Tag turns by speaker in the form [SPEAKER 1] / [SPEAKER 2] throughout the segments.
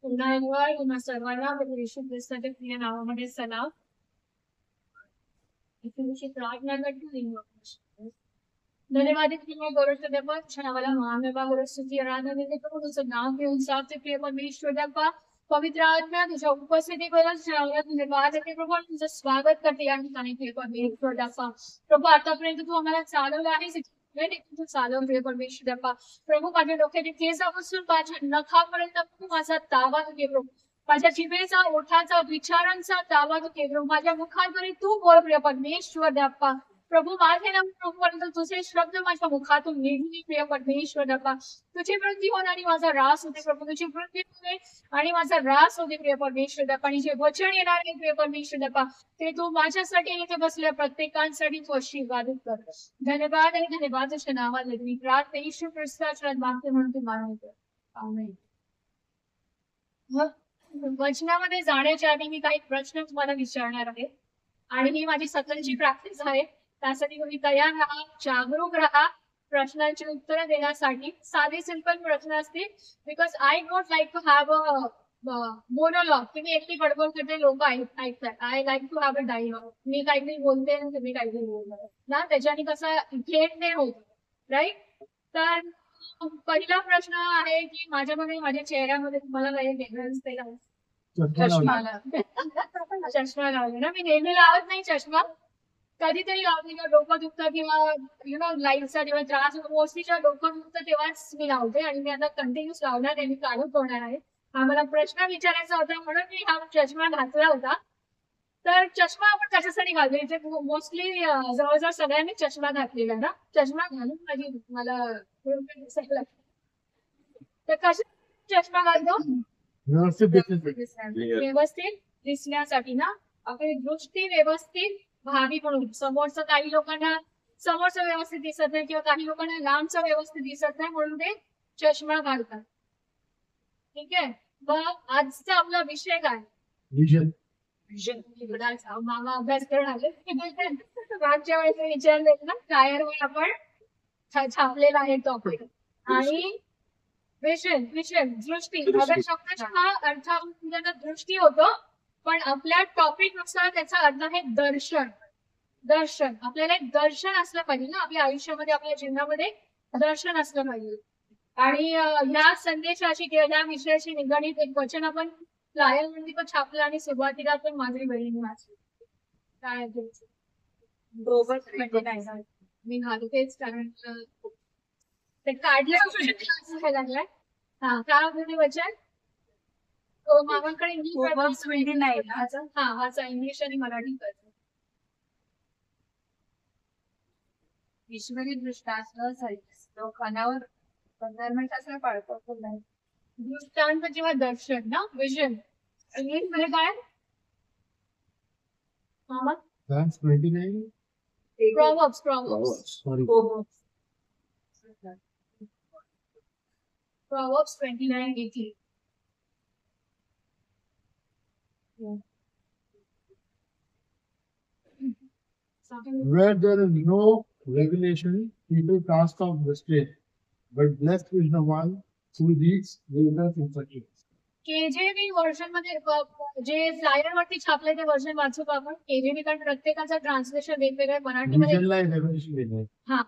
[SPEAKER 1] पुन्हा एकदा तुम्हा सर्वांना येशू ख्रिस्ताच्या प्रिय नावामध्ये सलाम. तुमची प्रार्थना करते. धन्यवाद तुम्ही गौरव देवा क्षणावाला महामेवा गौरव स्तुती आराधना देते प्रभु तुझं नाव घेऊन साथ प्रिय परमेश्वर देवा पवित्र आत्मा तुझ्या उपस्थिती करून क्षणावाला धन्यवाद देते प्रभु आणि तुझं स्वागत करते आणि काही प्रिय परमेश्वर देवा प्रभु आतापर्यंत तू आम्हाला चालवलं आहे तुझं चालव प्रिय परमेश्वर देवा प्रभू माझ्या डोक्याच्या केसापासून माझ्या नखापर्यंत तू माझा ताबा घे प्रभू माझ्या जिभेचा ओठाचा विचारांचा ताबा घे प्रभू माझ्या मुखाद्वारे तू बोल प्रिय परमेश्वर देवा प्रभू माझे नाम प्रभूपर्यंत तुझे शब्द माझ्या मुखातून निघून प्रिय परमेश्वर देवा तुझी वृद्धी होणे आणि माझा रास होते प्रभू तुझी वृद्धी होणे आणि माझा रास होते प्रिय परमेश्वर देवा आणि जे वचन येणार आहे प्रिय परमेश्वर देवा ते तू माझ्यासाठी इथे बसल्या प्रत्येकांसाठी तू आशीर्वादित कर. धन्यवाद आणि धन्यवाद तुझ्या नावाला मी प्रार्थना येशू ख्रिस्ताच्या मागते म्हणून तू मानवतो. आमेन. वचनामध्ये जाण्याच्या आधी मी काही प्रश्न तुम्हाला विचारणार आहे आणि ही माझी सततची प्रॅक्टिस आहे. त्यासाठी तुम्ही तयार राहा, जागरूक राहा प्रश्नांची उत्तरं देण्यासाठी. साधे सिंपल प्रश्न असतील because I don't like to have a monologue. तुम्ही एकटी बडबड करते लोक ऐकतात. I like to have a dialogue. मी काहीतरी बोलते आणि तुम्ही काहीतरी बोलता ना त्याच्याने कसं घेट नाही होत राईट. तर पहिला प्रश्न आहे की माझ्यामध्ये माझ्या चेहऱ्यामध्ये तुम्हाला काही वेगळं दिसतंय का? चष्मा लावले ना. मी नेहमी लावत नाही चष्मा, कधीतरी लावते किंवा डोकं दुखतं किंवा लाईटचा जेव्हा त्रास होतो मोस्टली जेव्हा डोकं दुखतं तेव्हाच मी लावते आणि मी आता कंटिन्यूस लावणार आहे. मी काढून होणार आहे. हा मला प्रश्न विचारायचा होता म्हणून मी हा चष्मा घातला होता. तर चष्मा आपण कशासाठी घालतो? इथे मोस्टली जवळजवळ सगळ्यांनी चष्मा घातलेला ना. चष्मा घालून मला दिसायला तर कशा चष्मा घालतो? व्यवस्थित दिसण्यासाठी ना. आपली दृष्टी व्यवस्थित व्हावी म्हणून. समोरचं काही लोकांना समोरचं व्यवस्थित दिसत नाही किंवा काही लोकांना लांबचं व्यवस्थित दिसत नाही म्हणून ते चष्मा घालतात. ठीक आहे. मग आजचा आपला विषय काय?
[SPEAKER 2] विजन.
[SPEAKER 1] मामा अभ्यास करून आले. मागच्या वेळेस विचारले ना टायरवर आपण छापलेला आहे टॉपिक. आणि विजन दृष्टी. अगर शब्दाचा अर्थ दृष्टी होतो पण आपल्या टॉपिक नुसार त्याचा अर्थ आहे दर्शन. आपल्याला एक दर्शन असलं पाहिजे ना आपल्या आयुष्यामध्ये, आपल्या जीवनामध्ये दर्शन असलं पाहिजे. आणि ह्या संदेशाशी किंवा या विषयाशी निगडीत एक वचन आपण फ्लायरवरती पण छापलं आणि सुरुवातीला पण माझी बहिणी वाचली. काय मी घालतेच कारण ते काढलं लागलाय. हा काय होतं ते वचन? मामांकडे इंग्लिश वाचा इंग्लिश आणि मराठी करतो.
[SPEAKER 3] ईश्वरी दृष्टांत लोकांवर 15 मिनिटाचा पाळतो.
[SPEAKER 1] दृष्टांत किंवा दर्शन ना. विजन इंग्लिश मध्ये काय? मामा Proverbs. Proverbs 29:18.
[SPEAKER 2] Where there is no regulation, people cast off restraint, but blessed is the one who reads Veda's instructions.
[SPEAKER 1] KJV version मध्ये जे फ्लायर वरती छापले ते वर्जन वाचू का आपण? केजेवी कारण प्रत्येकाचं ट्रान्सलेशन वेगवेगळं. मराठीमध्ये हा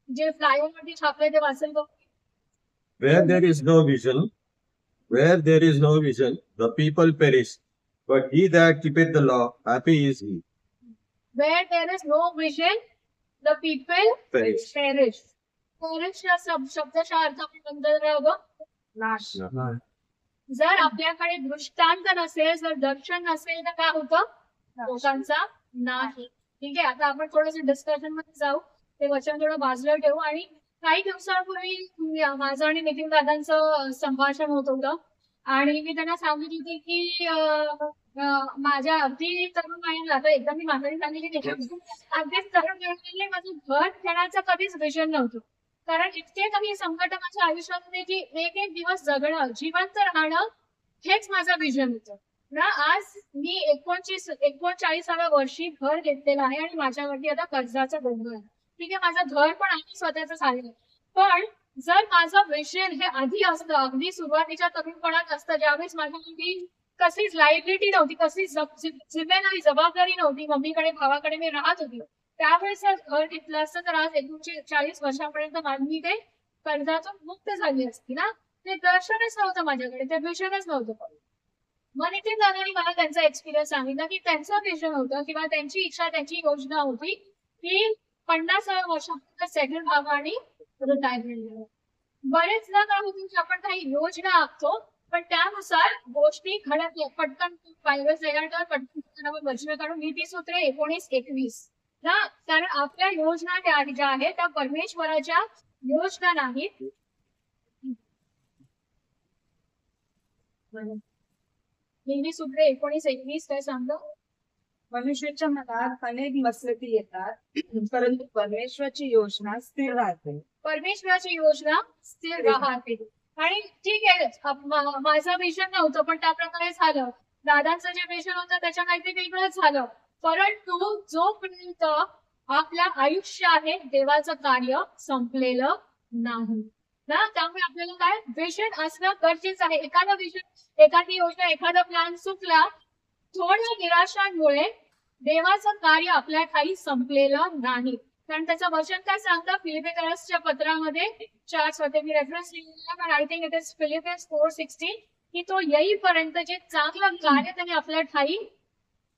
[SPEAKER 1] जे फ्लायर वरती छापले ते वाचेल का?
[SPEAKER 4] Where there is no vision, the people perish. But he that keepeth the law, happy is he.
[SPEAKER 1] Where there is no vision, the people
[SPEAKER 4] Perish.
[SPEAKER 1] perish या शब्दाचा अर्थ आपण बघ
[SPEAKER 3] नाश.
[SPEAKER 1] जर आपल्याकडे दृष्टांत नसेल, जर दर्शन नसेल तर काय होतं? लोकांचा नाश. ठीक आहे. आता आपण थोडस डिस्कशन मध्ये जाऊ. ते वचन थोडं बाजूला ठेवू. आणि काही दिवसांपूर्वी माझं आणि नितीन दादांचं संभाषण होत होतं आणि मी त्यांना सांगित होते की माझ्या अगदी तरुण वयात आता एकदा मी माझ्याने सांगितली अगदीच तरुण वयामध्ये माझं घर घेण्याचं कधीच विजन नव्हतं. कारण इतके काही संकट माझ्या आयुष्यामध्ये की एक एक दिवस जगणं, जिवंत राहणं हेच माझं विजन होतं ना. आज मी 39व्या वर्षी घर घेतलेलं आहे आणि माझ्यावरती आता कर्जाचं बोंग आहे. ठीक आहे. माझं घर पण आहे, स्वतःच आहे. पण जर माझं विषय हे आधी असतं, अगदी सुरुवातीच्या तरुणपणात असतं, ज्यावेळेस माझ्यासाठी कसलीच लायबिलिटी नव्हती, कसलीच जिम्मेदारी जबाबदारी नव्हती, मम्मीकडे भावाकडे मी राहत होती, त्यावेळेस जर घर घेतलं असतं तर आज 39 वर्षापर्यंत मी ते कर्जातून मुक्त झाली असती ना. ते दर्शनच नव्हतं माझ्याकडे, ते विषयच नव्हतं. मग नितीन दादांनी मला त्यांचा एक्सपिरियन्स सांगितला की त्यांचं विषय होतं किंवा त्यांची इच्छा, त्यांची योजना होती की 50व्या वर्षापर्यंत सेटल व्हावं आणि रिटायरमेंट. बरेचदा काय होतं की आपण काही योजना आखतो पण त्यानुसार गोष्टी घडत नाही. पटकन व्हायरस तयार कर, पटकन वर्ष काढून नीती सूत्रे 19-21 ना. कारण आपल्या योजना ज्या आहेत त्या परमेश्वराच्या योजना नाहीत. नीती सूत्रे 19-21 काय सांगतो?
[SPEAKER 3] मनुष्याच्या मनात अनेक मसलती येतात परंतु परमेश्वराची योजना स्थिर राहते.
[SPEAKER 1] परमेश्वराची योजना स्थिर राहते. आणि ठीक आहे, माझं विषन नव्हतं पण त्याप्रकारे झालं. दादांचं जे विषन होतं त्याच्या काहीतरी वेगळंच झालं. परंतु जोपर्यंत आपल्या आयुष्य आहे देवाचं कार्य संपलेलं नाही ना. त्यामुळे आपल्याला काय विषन असणं गरजेचं आहे. एखादा विषन, एखादी योजना, एखादा प्लॅन चुकला, थोड्या निराशांमुळे देवाचं कार्य आपल्या ठाई संपलेलं नाही. कारण त्याचं वचन काय सांगतं फिलिपियन्सच्या पत्रामध्ये 4 मी रेफरन्स लिहिलेला, पण I think it is Philippines 4:16 की तो येईपर्यंत जे चांगलं कार्य त्याने आपल्या ठाई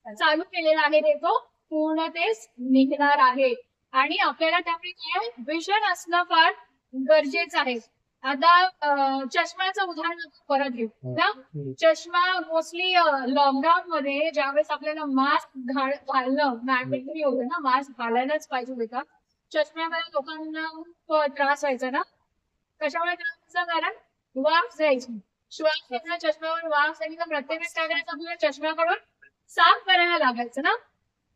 [SPEAKER 1] चालू केलेलं आहे ते तो पूर्णतेस निघणार आहे. आणि आपल्याला त्यामुळे काय विषय असणं फार गरजेचं आहे. आता चष्म्याचं उदाहरण परत घेऊ ना. चष्मा मोस्टली लॉकडाऊन मध्ये ज्यावेळेस आपल्याला मास्क घालणं मॅन्डेटरी होतं ना, मास्क घालायलाच पाहिजे होता. चष्म्यामुळे लोकांना खूप त्रास व्हायचा ना. कशामुळे त्रास व्हायचा? कारण वाफ जायची, श्वास घेतला चष्म्यावर वाफ जायची तर प्रत्येक वेळेस काय करायचं आपल्याला चष्म्याकडून साफ करायला लागायचं ना.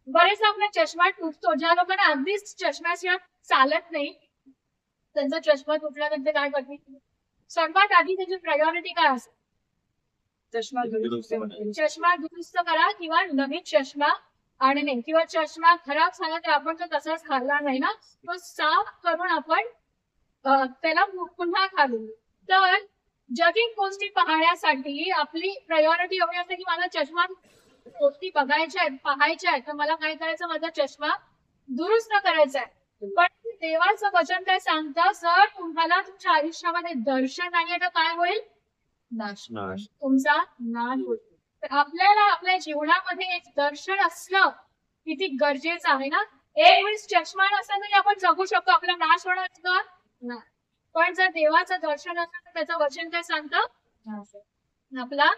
[SPEAKER 1] बरेचदा आपला चष्मा तुटतो. ज्या लोकांना अगदीच चष्म्याशिवाय चालत नाही त्यांचा चष्मा तुटल्यानंतर काय करते? सर्वात आधी त्याची प्रायोरिटी काय असते?
[SPEAKER 3] चष्मा
[SPEAKER 1] चष्मा दुरुस्त करा किंवा नवीन चष्मा आणणे. किंवा चष्मा खराब झाला तर आपण तो तसाच घालणार नाही ना, तो साफ करून आपण त्याला पुन्हा घालू. तर जगिंग गोष्टी पाहण्यासाठी आपली प्रायोरिटी एवढी असते की मला चष्मा गोष्टी बघायच्या आहेत, पाहायच्या आहेत, तर मला काय करायचं? माझा चष्मा दुरुस्त करायचा आहे. पण देवाचं वचन काय सांगतं? जर तुम्हाला तुमच्या आयुष्यामध्ये दर्शन नाही तर काय होईल? नाश. तुमचा नाश होईल. तर आपल्याला आपल्या जीवनामध्ये एक दर्शन असणं किती गरजेचं आहे ना. एक वेळेस चष्मा नसेल तरी आपण जगू शकतो, आपला नाश होणार नाही. पण जर देवाचं दर्शन असेल तर त्याचं वचन काय सांगतं? आपला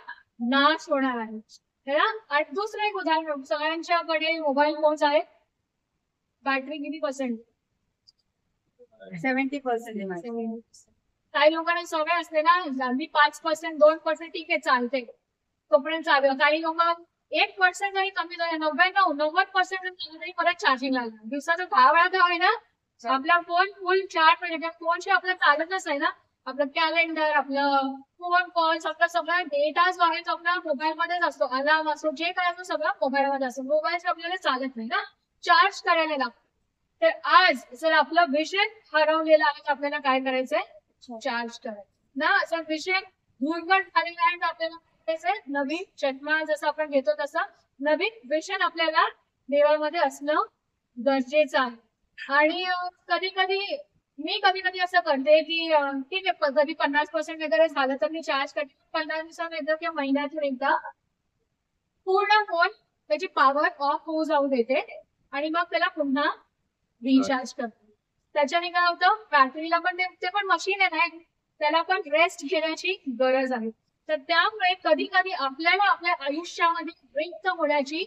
[SPEAKER 1] नाश होणार आहे. आणि दुसरं एक उदाहरण, सगळ्यांच्याकडे मोबाईल फोन्स आहेत. बॅटरी किती पर्सेंट?
[SPEAKER 3] 70%.
[SPEAKER 1] काही लोकांना सवय असते ना, अगदी 5%, 2% ठीक आहे चालते, तोपर्यंत चालू. काही लोक 1% जरी कमी झाले, 90% तरी परत चार्जिंग लागणार. दिवसाचं 10 वेळा का होईना आपला फोन फुल चार्ज म्हणजे फोनशिवाय आपलं चालतच आहे ना. आपलं कॅलेंडर, आपलं फोन कॉल्स, आपलं सगळं डेटा जो आहे तो आपल्या मोबाईल मध्येच असतो. अलार्म असतो, जे काय असतो सगळं मोबाईल मध्ये असतो. मोबाईल आपल्याला चालत नाही ना, चार्ज करायला लागतो. तर आज जर आपलं विषय हरवलेला आहे तर आपल्याला काय करायचंय? चार्ज करायचं ना. जर विषय धूळकट झालेला आहे तर आपल्याला करायचंय नवीन चष्मा जसं आपण घेतो तसं नवीन विषय आपल्याला देवामध्ये असणं गरजेचं आहे. आणि कधी कधी असं करते की ठीक आहे कधी 50% वगैरे झालं तर मी चार्ज करते. 15 दिवसांनी एकदा किंवा महिन्यातून एकदा पूर्ण फोन त्याची पॉवर ऑफ होऊ जाऊ देते आणि मग त्याला पुन्हा रिचार्ज करते. त्याच्याने काय होतं? बॅटरीला पण ते पण मशीन आहे ना, त्याला पण रेस्ट घेण्याची गरज आहे. तर त्यामुळे कधी कधी आपल्याला आपल्या आयुष्यामध्ये रिक्त होण्याची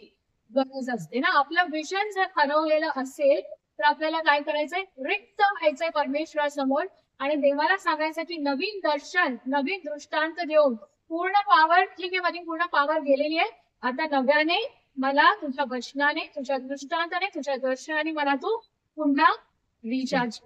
[SPEAKER 1] गरज असते ना. आपलं विजन जर हरवलेलं असेल तर आपल्याला काय करायचंय? रिक्त व्हायचंय परमेश्वरासमोर आणि देवाला सांगायचं की नवीन दर्शन, नवीन दृष्टांत देऊन पूर्ण पॉवर, ठीक आहे माझी पूर्ण पॉवर गेलेली आहे, आता नव्याने मला तुझ्या वचनाने, तुझ्या दृष्टांताने, तुझ्या दर्शनाने मला तू पुन्हा रिचार्ज.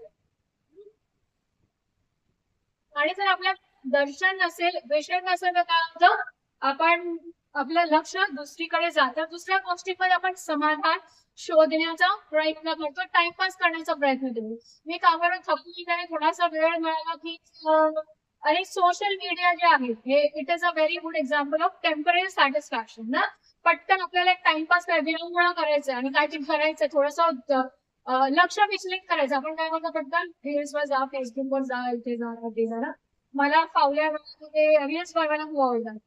[SPEAKER 1] आणि जर आपल्या दर्शन नसेल, विषय नसेल तर काय होतं? आपण आपलं लक्ष दुसरीकडे जातं, दुसऱ्या गोष्टीमध्ये आपण समाधान शोधण्याचा प्रयत्न करतो, टाइमपास करण्याचा प्रयत्न करतो. मी कामावर थकून गेले, थोडासा वेळ मिळाला की आणि सोशल मीडिया जे आहे हे it is a very good example of temporary satisfaction ना. पटकन आपल्याला एक टाइमपास विरंगुळा करायचं आणि काहीतरी करायचं, थोडंसं लक्ष विचलित करायचं. आपण काय म्हणतो, पटकन रील्सवर जा, फेसबुकवर जा, इथे जा, ते जा. मला फावल्या वेळामध्ये रील्स बघायला खूप आवडतात,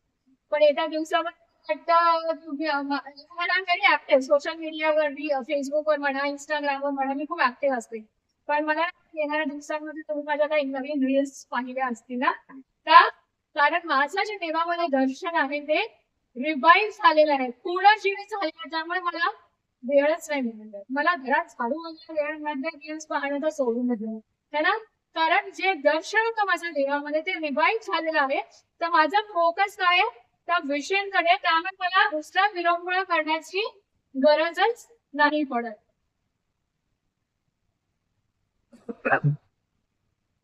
[SPEAKER 1] पण येत्या दिवसामध्ये वाटतं तुम्ही मला व्हेरी ऍक्टिव्ह सोशल मीडियावरती, फेसबुकवर म्हणा, इंस्टाग्रामवर म्हणा, मी खूप ऍक्टिव्ह असते. पण मला येणाऱ्या दिवसांमध्ये तुम्ही माझ्या काही नवीन रील्स पाहिल्या असतील ना, त्या कारण माझं जे देवामध्ये दर्शन आहे ते रिवाईव्ह झालेलं आहे, पुनर्जीवित झालेलं आहे. त्यामुळे मला वेळच नाही मिळत. मला घरात झाडू वगैरे वेळ मिळत, रील्स पाहणं तर सोडून दिलं है ना. कारण जे दर्शन होतं माझ्या देवामध्ये ते रिवाईव्ह झालेलं आहे. तर माझा फोकस काय आहे त्या विषयांकडे, त्यामुळे मला दुसरा विरंगुळा करण्याची गरजच नाही पडत.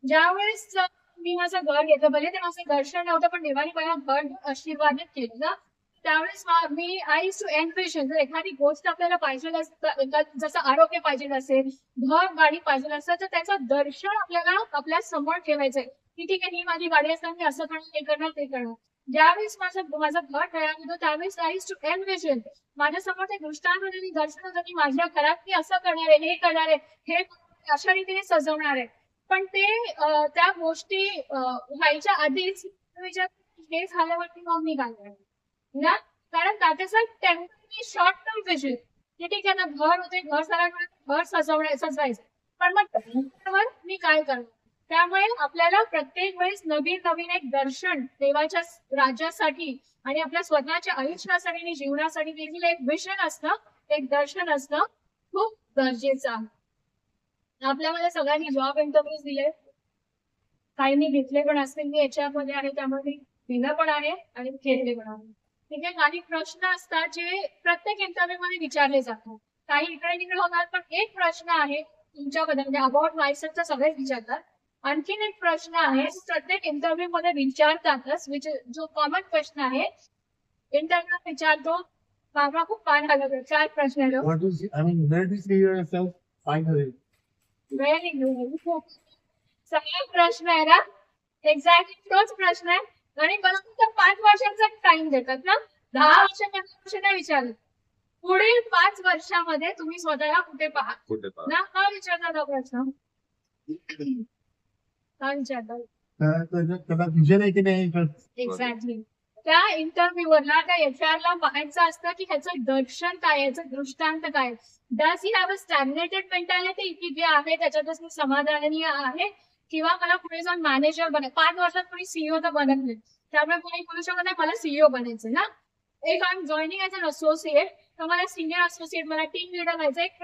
[SPEAKER 1] ज्यावेळेस मी माझं घर घेतलं, भले ते माझं दर्शन नव्हतं पण देवाने मला घर आशीर्वादित केलं ना, त्यावेळेस मी आय टू एनविजन, जर एखादी गोष्ट आपल्याला पाहिजे जसं आरोग्य पाहिजे असेल, घर गाडी पाहिजे असेल, तर त्याचं दर्शन आपल्याला आपल्या समोर ठेवायचंय की ठीक आहे, ही माझी गाडी असताना मी असं करणार, हे करणार, ते करणार. ज्यावेळेस माझं घर तयार होतं त्यावेळेस आय टू एनविजन, माझ्यासमोर ते दृष्टांत आणि दर्शन होतं की माझ्या घरात मी असं करणार आहे, हे करणार आहे, हे अशा रीतीने सजवणार आहे. पण ते त्या गोष्टी व्हायच्या आधीच विचार हे झाल्यावरती मग मी काय करणार ना. कारण त्याचं टेम्पररी शॉर्ट टर्म विजन की ठीक आहे ना, घर होते, घर झाल्यामुळे घर सजवायचं, पण मग मी काय करणार. त्यामुळे आपल्याला प्रत्येक वेळेस नवीन नवीन एक दर्शन देवाच्या राज्यासाठी आणि आपल्या स्वतःच्या आयुष्यासाठी आणि जीवनासाठी देखील एक विजन असतं, एक दर्शन असतं, खूप गरजेचं आहे. आपल्यामध्ये सगळ्यांनी जॉब इंटरव्ह्यूज दिले, काहींनी घेतले पण असतील, मी याच्यामध्ये आहे त्यामध्ये दिलं पण आहे आणि घेतले पण आहे. ठीक आहे, काही प्रश्न असतात जे प्रत्येक इंटरव्ह्यू मध्ये विचारले जातात, काही इकडे तिकडे होणार, पण एक प्रश्न आहे तुमच्याबद्दल म्हणजे अबाउट मायसेल्फ तर सगळेच विचारतात. आणखीन एक प्रश्न आहे प्रत्येक इंटरव्ह्यू मध्ये विचारतातच, जो कॉमन प्रश्न आहे इंटरव्ह्यू विचारतो. बाबा खूप पान लागत, 4 प्रश्न आहे.
[SPEAKER 2] What is, I mean, where do you see yourself finally?
[SPEAKER 1] Very good. सगळा प्रश्न आहे ना, एक्झॅक्टली तोच प्रश्न आहे. आणि बरोबर 5 वर्षांचा टाइम देतात ना, 10 वर्ष 15 वर्ष नाही विचारत, पुढील 5 वर्षामध्ये तुम्ही स्वतःला कुठे पहा ना, का विचारतात हा प्रश्न, का विचारतात.
[SPEAKER 2] त्याला विजन आहे की नाही.
[SPEAKER 1] एक्झॅक्टली त्या इंटरव्ह्यूवरला त्या HR ला पाहायचं असतं की ह्याचं दर्शन काय, ह्याचं दृष्टांत काय. डस ही हॅव अ स्टॅग्नेटेड मेंटॅलिटी की जे आहे त्याच्यातच मी समाधानी आहे, किंवा मला पुढे जाऊन मॅनेजर बने, 5 वर्षात कोणी सीईओ तर बनत नाही, त्यामुळे कोणी बोलू शकत नाही मला सीईओ बनायचं ना. एक I am joining as an associate, तर मला सिनियर असोसिएट, मला टीम लिडर व्हायचं, एक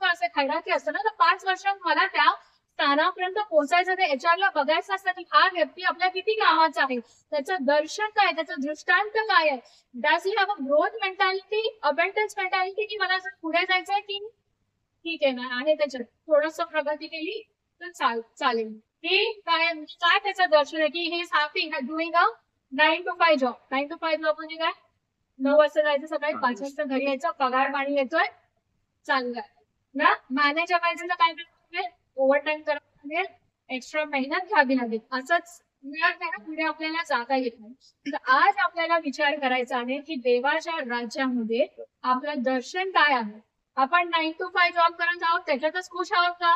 [SPEAKER 1] असं खैराकी असतं ना, तर 5 वर्षात मला त्या स्थानापर्यंत पोहोचायचं. ते HR ला बघायचं असतं की हा व्यक्ती आपल्या किती कामाचा आहे, त्याचं दर्शन काय, त्याचं दृष्टांत काय आहे. Does he have a growth mentality, abundance mentality, की मला जर पुढे जायचंय की ठीक आहे ना, आणि त्याच्यात थोडस प्रगती केली तर चालेल. की काय त्याचं दर्शन आहे की हे happy doing a 9 to 5 job. 9 to 5 job म्हणजे काय, 9 वाजता जायचं, सकाळी 5 वाजता घरी यायचं, पगार पाणी येतोय, चांगलं ना. मॅनेजर व्हायचं तर काय करावं, ओव्हर टाइम करावं लागेल, एक्स्ट्रा मेहनत घ्यावी लागेल, असंच मिळत नाही ना, पुढे आपल्याला जाता येत नाही. तर आज आपल्याला विचार करायचा आहे की देवाच्या राज्यामध्ये आपलं दर्शन काय आहे. आपण 9 to 5 जॉब करत आहोत, त्याच्यातच खुश आहोत का.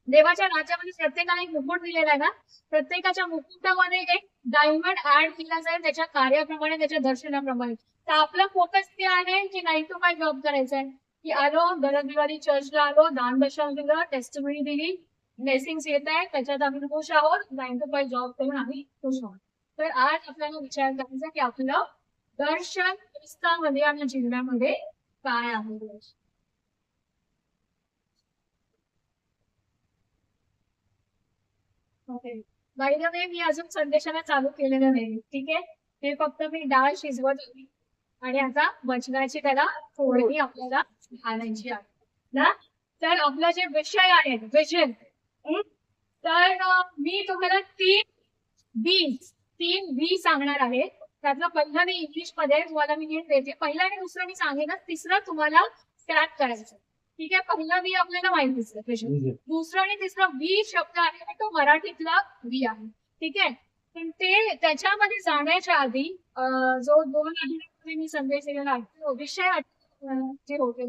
[SPEAKER 1] देवाच्या राज्यामध्ये प्रत्येकाला एक मुकुट दिलेला आहे ना, प्रत्येकाच्या मुकुटामध्ये एक डायमंड ऍड केला जाईल त्याच्या कार्याप्रमाणे, त्याच्या दर्शनाप्रमाणे. तर आपला फोकस ते आहे की 9 to 5 जॉब करायचा आहे, की आलो दरदिवारी चर्चला आलो, दानदर्शन दिलं, टेस्टिमनी दिली, ब्लेसिंग्स येत आहे, त्याच्यात आम्ही खुश आहोत, 9 to 5 जॉब करून आम्ही खुश आहोत. तर आज आपल्याला विचार करायचा की आपलं दर्शन ख्रिस्तामध्ये आणि जीवनामध्ये काय आहे. ओके, बाय द वे मी अजून संदेशाला चालू केलेलं नाही, ठीक आहे. हे फक्त मी डाळ शिजवत होती आणि आता वचनाची त्याला फोडणी आपल्याला घालायची आहे ना. तर आपला जे विषय आहे विजन, तर मी तुम्हाला 3 V सांगणार आहे. त्यातलं पहिलं मी इंग्लिश मध्ये तुम्हाला मी नीट देते. पहिलं आणि दुसरं मी सांगेन, तिसरं तुम्हाला क्रॅक करायचं. ठीक आहे, पहिलं वी आपल्याला माहितीच आहे क्वेश्चन. दुसरं आणि तिसरं वी शब्द आहे तो मराठीतला वी आहे. ठीक आहे, पण ते त्याच्यामध्ये जाण्याच्या आधी जो 2 आठवड्यापूर्वी मी संदेश दिलेला आहे विषय जे होते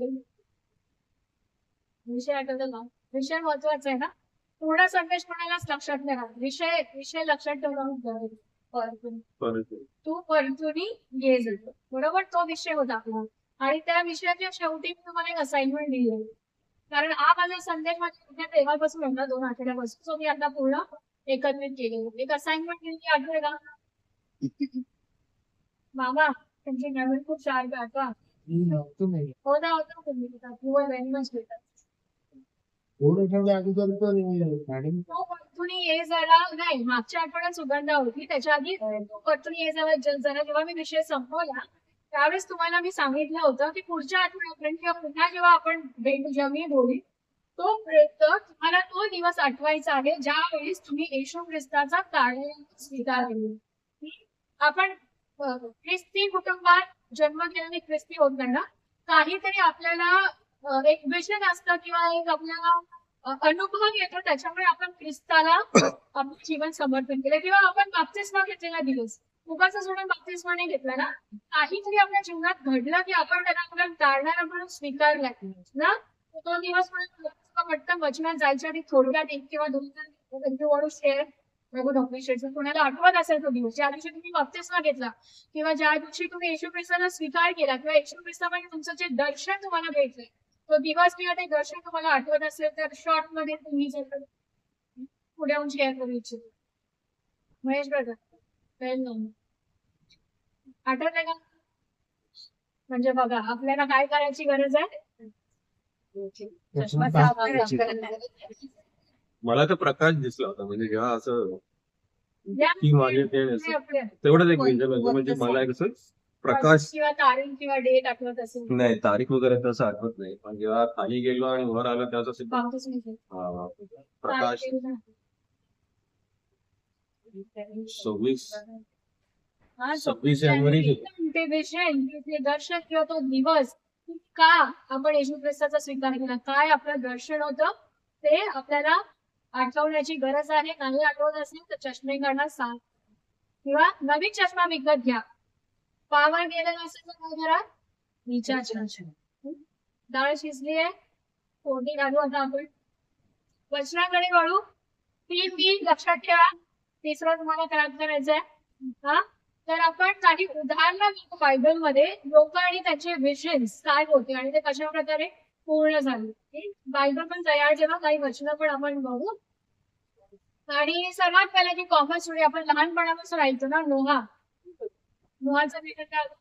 [SPEAKER 1] विषय आठवतो ना, विषय महत्वाचा आहे ना. पूर्ण संदेश कोणालाच लक्षात नाही राहत. विषय विषय लक्षात ठेवून तू परतुनी ये जातो, बरोबर, तो विषय होता आपला. आणि त्या विषयाच्या शेवटी मी तुम्हाला एक असाइनमेंट दिली आहे, कारण हा माझा संदेश माझ्या तेव्हापासून होता 2 आठवड्यापासून. तो मी आता पूर्ण एकत्रित केलेला. एक असाइनमेंट दिली आठवडे का मामा, तुमची नवीन खूप शार्प आहे का? होता होता तुम्ही भेटतात.
[SPEAKER 2] 2 आठवड्या अगोदर तर मॅडम
[SPEAKER 1] तो परतुनी ये जरा नाही, मागच्या आठवड्यात सुगंधा होती, त्याच्या आधी तो परतुनी ये जरा जेव्हा मी विषय संपवला त्यावेळेस तुम्हाला मी सांगितलं होतं की पुढच्या आठवड्यापर्यंत किंवा पुन्हा जेव्हा आपण जेव्हा मी बोली तोपर्यंत तुम्हाला तो दिवस आठवायचा आहे ज्यावेळेस तुम्ही येशू ख्रिस्ताचा कार्य स्वीकार केला. आपण ख्रिस्ती कुटुंबात जन्म घेण्याने ख्रिस्ती होत नाही ना, काहीतरी आपल्याला एक विषय असतं किंवा एक आपल्याला अनुभव येतो, त्याच्यामुळे आपण ख्रिस्ताला आपलं जीवन समर्पण केलं. किंवा आपण बाप्तिस्मा घेतलेला दिवस, उगाच सोडून बाप्तिस्मा नाही घेतला ना, काहीतरी आपल्या जीवनात घडलं की आपण त्याला आपल्या टाळणारा म्हणून स्वीकारला ना. तो दिवस म्हटलं वचनात जायच्या आधी थोडक्यात 1 किंवा 2 शेअर कोणाला आठवत असेल तो दिवस ज्या दिवशी तुम्ही बाप्तिस्मा घेतला किंवा ज्या दिवशी तुम्ही येशू ख्रिस्ताला स्वीकार केला किंवा येशू ख्रिस्तामध्ये तुमचं जे दर्शन तुम्हाला भेटलंय तो दिवस किंवा ते दर्शन तुम्हाला आठवत असेल तर शॉर्ट मध्ये तुम्ही जर पुढे येऊन शेअर करू इच्छितो. महेश ब्रदर आठवतंय का? म्हणजे बघा आपल्याला काय करायची गरज आहे.
[SPEAKER 4] मला तर प्रकाश दिसला होता, म्हणजे जेव्हा असं
[SPEAKER 1] या
[SPEAKER 4] की माझे ते असं
[SPEAKER 1] आपल्या
[SPEAKER 4] तेवढंच एक विजन होतं, म्हणजे मला एक असं प्रकाश
[SPEAKER 1] किंवा तारीख किंवा डेट आठवत असेल.
[SPEAKER 4] नाही, तारीख वगैरे तसं आठवत नाही, पण जेव्हा खाली गेलो आणि वर आलो तेव्हा असं
[SPEAKER 1] बाप्तिस्मा
[SPEAKER 4] प्रकाश 26 जानेवारी
[SPEAKER 1] ते विषय ते दर्शन किंवा तो दिवस का आपण येशू ख्रिस्ताचा स्वीकार केला, काय आपलं दर्शन होतं ते आपल्याला आठवण्याची गरज आहे. नाही आठवत असेल तर चष्मे काढणार सांग किंवा नवीन चष्मा विकत घ्या. पावर गेलेला असेल तर काय करा, विचार डाळ शिजली आहे, फोडणी घालू. आता आपण वचनाकडे वळू. 3 मी लक्षात ठेवा. तिसरं तुम्हाला क्रॅक करायचं आहे. हा, तर आपण काही उदाहरणं बायबलमध्ये लोक आणि त्याचे विजन्स काय होते आणि ते कशा प्रकारे पूर्ण झाले. बायबल पण तयार जेव्हा काही वचनं पण आपण बघू. आणि सर्वात पहिला जी कॉमन स्टोरी आपण लहानपणापासून ऐकतो ना, नोहाचं विषय काय होतं,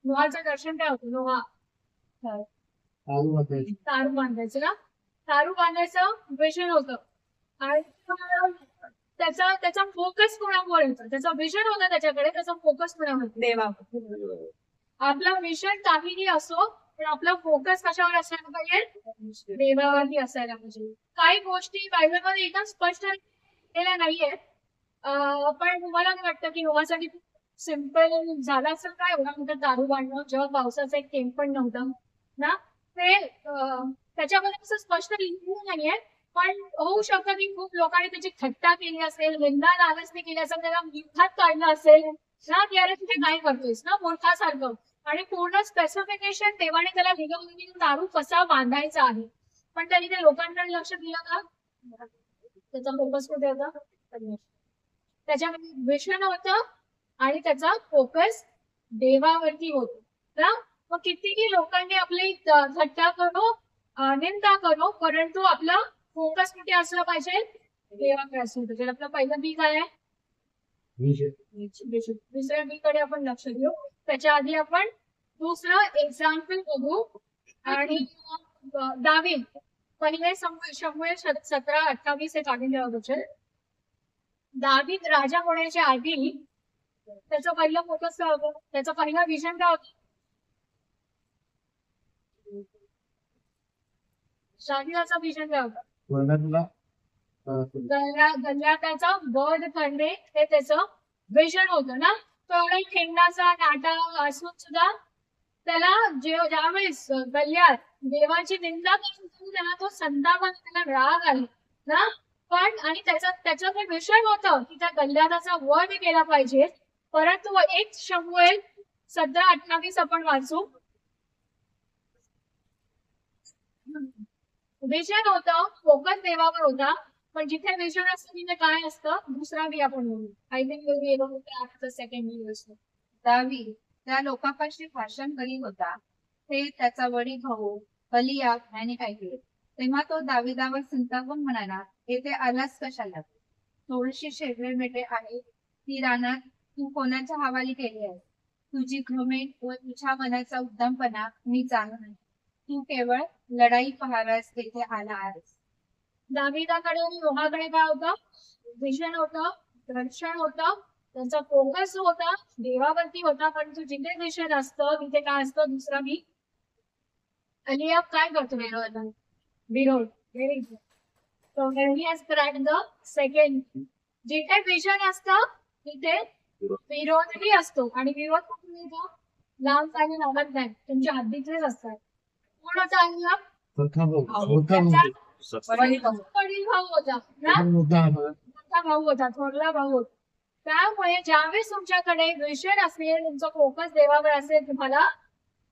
[SPEAKER 1] नोहाचं दर्शन काय होतं. नोहा तारू बांधायचं ना, तारू बांधायचं विजन होतं आणि त्याचा फोकस कोणावर होता, त्याचा विजन होता त्याच्याकडे, त्याचा फोकस कोणावर
[SPEAKER 3] देवावर.
[SPEAKER 1] आपला विजन काहीही असो पण आपला फोकस कशावर असायला पाहिजे, देवावरती असायला पाहिजे. काही गोष्टी बायबलमध्ये एकदम स्पष्ट केलेल्या नाहीयेत, पण तुम्हाला काय वाटतं की नोहासाठी सिम्पल झालं असेल काय एवढा मोठा दारू बांधणं जेव्हा पावसाचा एक थेंब पण नव्हता ना. ते त्याच्यामध्ये असं स्पष्ट लिहिलेलं नाहीये, पण होऊ शकतं की खूप लोकांनी त्याची थट्टा केली असेल, निंदा नालसणी केली असेल, त्याला मूर्खात काढलं असेल ना की अरे तुझे काय करतोयस ना मूर्खासारखं. आणि पूर्ण स्पेसिफिकेशन देवाने त्याला दिलं की दारू कसा बांधायचा आहे, पण त्यांनी त्या लोकांकडे लक्ष दिलं का, त्याचा फोकस कुठे होता, त्याच्यामध्ये विषण होतं आणि त्याचा फोकस देवावरती होतो ना. मग कितीही लोकांनी आपली थट्टा करो निंदा करो, परंतु आपला फोकस कुठे असला पाहिजे, देवाकडे असलं पाहिजे. आपलं पहिलं बी काय आहे, दुसऱ्या बी कडे आपण लक्ष देऊ. त्याच्या आधी आपण दुसरं एक्झाम्पल बघू. आणि दावीद पहिले शमूएल 17:28 हे काढून द्यावं होतं. दावीद राजा होण्याच्या आधी त्याचं पहिलं फोकस काय होतं, त्याचं पहिलं विजन काय होतं, दावीदाचा विजन काय होतं, गल्ल्याचा वध करणे हे त्याचं विजन होतं ना, तो एवढा खिन्नाचा नाटा असून सुद्धा त्याला ज्यावेळेस गल्ल्यात देवाची निंदा करून त्याला तो संताप आणि त्याला राग आला ना, पण आणि त्याचं ते विषय होतं की त्या गल्ल्याचा वध केला पाहिजे. परंतु एक शमूएल 17:28 आपण वाचू. विजन होतं, फोकस देवावर होता, पण जिथे विजन असतं तिथे काय असतं, दुसरा बी आपण बोलू. I think will be able to after second view असतो.
[SPEAKER 3] दावी त्या लोकांपाशी भाषण करीत होता. ते त्याचा वडील भाऊ अलियाब यांनी ऐकले. तेव्हा तो दाविदावर संतापून म्हणाला, येथे आलास कशाला? थोडीशी शेगडी मेटे आहे, ती रानात तू कोणाच्या हवाली केली आहे? तुझी घमेंड व तुझ्या मनाचा उद्दामपणा मी जाणून आहे. तू केवळ लढाई पाहाव्यास तेथे आला आहेस.
[SPEAKER 1] दाविदाकडे आणि योहाकडे काय होतं, विजन होतं, दर्शन होतं, त्यांचा फोकस होता देवावरती होता. परंतु जिथे विजन असतं तिथे काय असतं, दुसरा मी. अलियाब काय करतो, विरोध. Very good. So when he has cracked the second, जिथे विजन असतं तिथे विरोधही असतो. आणि विरोध कुठून येतो, लांब आणि लागत नाही, तुमच्या हद्दीतलेच असतात. कोण होता अलियाब? वडील भाऊ होता ना, मोठा भाऊ होता, थोरला भाऊ होता. त्यामुळे ज्यावेळेस तुमच्याकडे विजन असेल, तुमचा फोकस देवावर असेल, तुम्हाला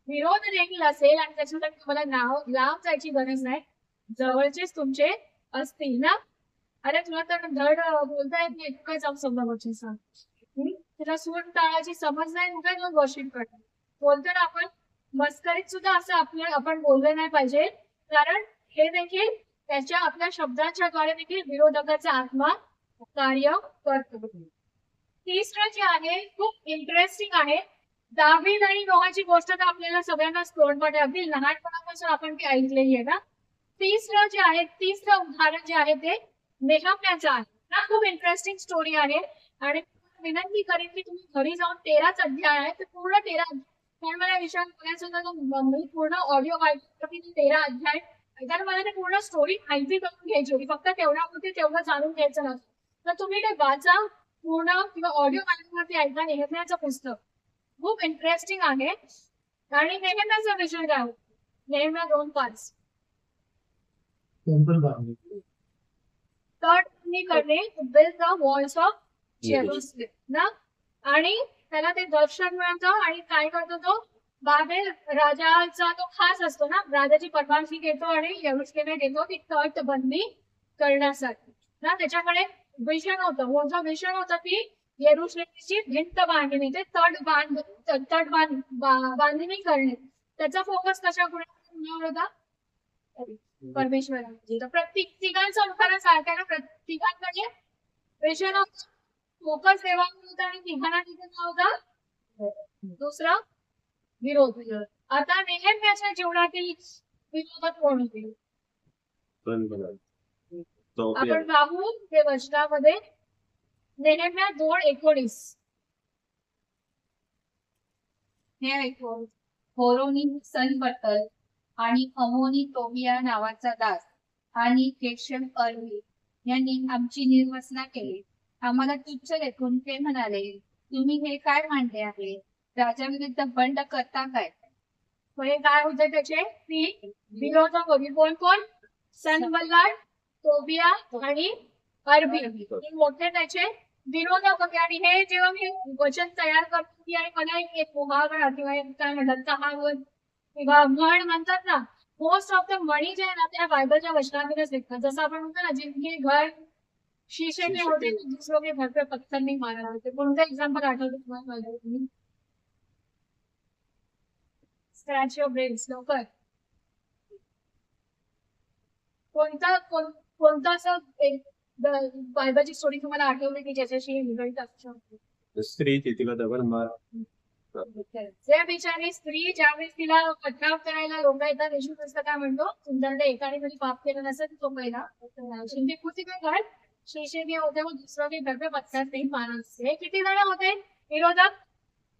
[SPEAKER 1] विरोध देखील असेल आणि त्याच्यासाठी तुम्हाला लांब जायची गरज नाही, जवळचेच तुमचे असतील ना. अरे तुला तर धड बोलता येत नाही, काय जाऊ समजा गोष्टी सांग, तुला सूर टाळाची समज नाही, तू काय दोन गोष्टी करतो बोलतो ना. आपण मस्करीत सुद्धा असं आपण बोललं नाही पाहिजे, कारण हे देखील त्याच्या आपल्या शब्दांच्या द्वारे देखील विरोधकाचा आत्मा कार्य करतो. तिसरं जे आहे खूप इंटरेस्टिंग आहे. दावीद आणि नोहाची गोष्ट तर आपल्याला सगळ्यांना तोंडपाठ आहे, अगदी लहानपणापासून आपण ती ऐकलेली आहे ना. तिसरं उदाहरण जे आहे ते नेहम्याचं आहे ना. खूप इंटरेस्टिंग स्टोरी आहे आणि विनंती करेन की तुम्ही घरी जाऊन 13च अध्याय आहे, तर पूर्ण 13, कारण मला विचार करायचं होतं मी पूर्ण ऑडिओ ऐकतो की 13 अध्याय, तर मला ते पूर्ण स्टोरी माहिती करून घ्यायची होती, फक्त तेवढं जाणून घ्यायचं नव्हतं. तर तुम्ही ते वाचा पूर्ण किंवा ऑडिओ माध्यमावरती ऐका. नेहम्याचं पुस्तक खूप इंटरेस्टिंग आहे. आणि नेहम्याचा विषय काय होता, नेहम्या 2:5 तर तुम्ही करणे build the walls of Jerusalem ना. आणि त्याला ते दर्शन मिळतं आणि काय करतो तो, बाबेल राजाचा तो खास असतो ना, राजाची परवानगी घेतो आणि यरुशलेम घेतो ती तटबंदी करण्यासाठी ना. त्याच्याकडे विजन होतं, मोठं विजन होतं की यरुशलेमची भिंत बांधणी, ते बांधणी करणे. त्याचा फोकस कशाकडे होता, परमेश्वर. प्रत्येकांचं अनुकरण सारखं ना, प्रत्येकांकडे विजन फोकस देवावर होता आणि तिघांना तिथे होता दुसरा विरोध. आता नेहम्याच्या जीवनातील विरोधक कोण होते आपण पाहू ते वचनामध्ये. नेहम्या 2:19
[SPEAKER 3] हे ऐकून होरोनी सनबट्टल आणि अमोनी तोबिया नावाचा दास आणि केशम अर्वी यांनी आमची निर्वसना केली. आम्हाला तुच्छ लेखून ते म्हणाले, तुम्ही हे काय मांडले आहे, राजाविरुद्ध बंड करता काय?
[SPEAKER 1] म्हणजे काय होते त्याचे ती विरोधक होती. कोण सनबल्लाड, तोबिया आणि अरबी हे मोठे त्याचे विरोधक होते. आणि हे जेव्हा मी वचन तयार करते आणि मला एक मुहावरा किंवा काय म्हणतात कहावत किंवा म्हण म्हणतात ना, मोस्ट ऑफ द म्हणी जे आहे ना त्या बायबलच्या वचनामध्येच दिसतात. जसं आपण म्हणतो ना, जिनके घर शीशे में होते दुसरों के घर पे पत्थर नहीं मारा होते. कोणतं एक्झाम्पल आठवतं तुम्हाला? स्क्रॅच युअर ब्रेन्स लवकर. कोणता असं एक बायबलची स्टोरी तुम्हाला आठवली की ज्याच्याशी निगडीत असू शकते?
[SPEAKER 4] स्त्री तिला दगड मार.
[SPEAKER 1] त्या बिचारी स्त्री ज्यावेळेस तिला पथराव करायला लोक येतात, येशू ख्रिस्त काय म्हणतो, तुमच्याकडे एकाने कधी पाप केलं नसेल तो पहिला शिंदे काय शीशे में होते वो दूसरों के घर पे पत्थर नहीं मारना. हे किती जण होते विरोधक?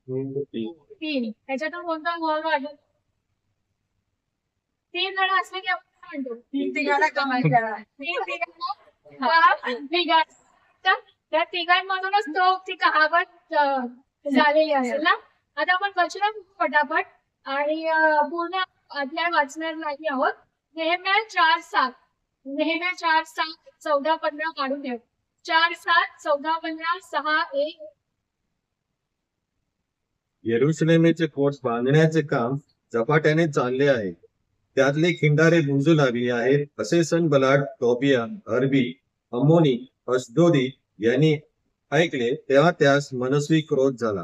[SPEAKER 1] 3. त्याच्यातून कोणता मुहावरा आठवतो? 3 जण असले की आपण म्हणतो
[SPEAKER 3] 3 तिघाला कमाई करा.
[SPEAKER 1] 3 तिघांना त्या तिघांमधूनच ती कहावत झालेली असेल ना. आता आपण वचन पटापट आणि पूर्ण अध्याय वाचणार नाही आहोत. नेहम्या 4:7 नेहम्या 4:7 14-15 काढून ठेव. 4:7 14-15 6:1.
[SPEAKER 4] येरुशलेमेचे कोट बांधण्याचे काम झपाट्याने चालले आहे. त्यातले खिंडारे बुंजू लागली आहेत असे सनबलाट, टोबिया, अरबी, अम्मोनी, अशदोदी यांनी ऐकले, तेव्हा त्यास मनस्वी क्रोध झाला.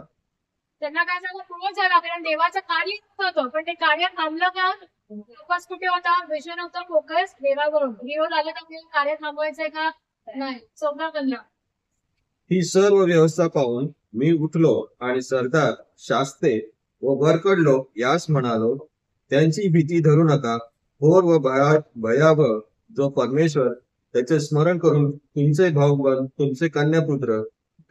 [SPEAKER 1] त्यांना काय झालं, क्रोध झाला, कारण देवाचं कार्य होतं, पण ते कार्य थांबलं का? फोकस कुठे होता? विजन होता, फोकस देवावर. विरोध आला तर आपल्याला कार्य थांबवायचंय का? नाही. 14-15.
[SPEAKER 4] ही सर्व व्यवस्था पाहून मी उठलो आणि सरदार, शास्ते व भरकड यास म्हणालो, त्यांची भीती धरू नका. थोर व भयावह जो परमेश्वर, त्याचे स्मरण करून तुमचे भाऊबंद, तुमचे कन्यापुत्र,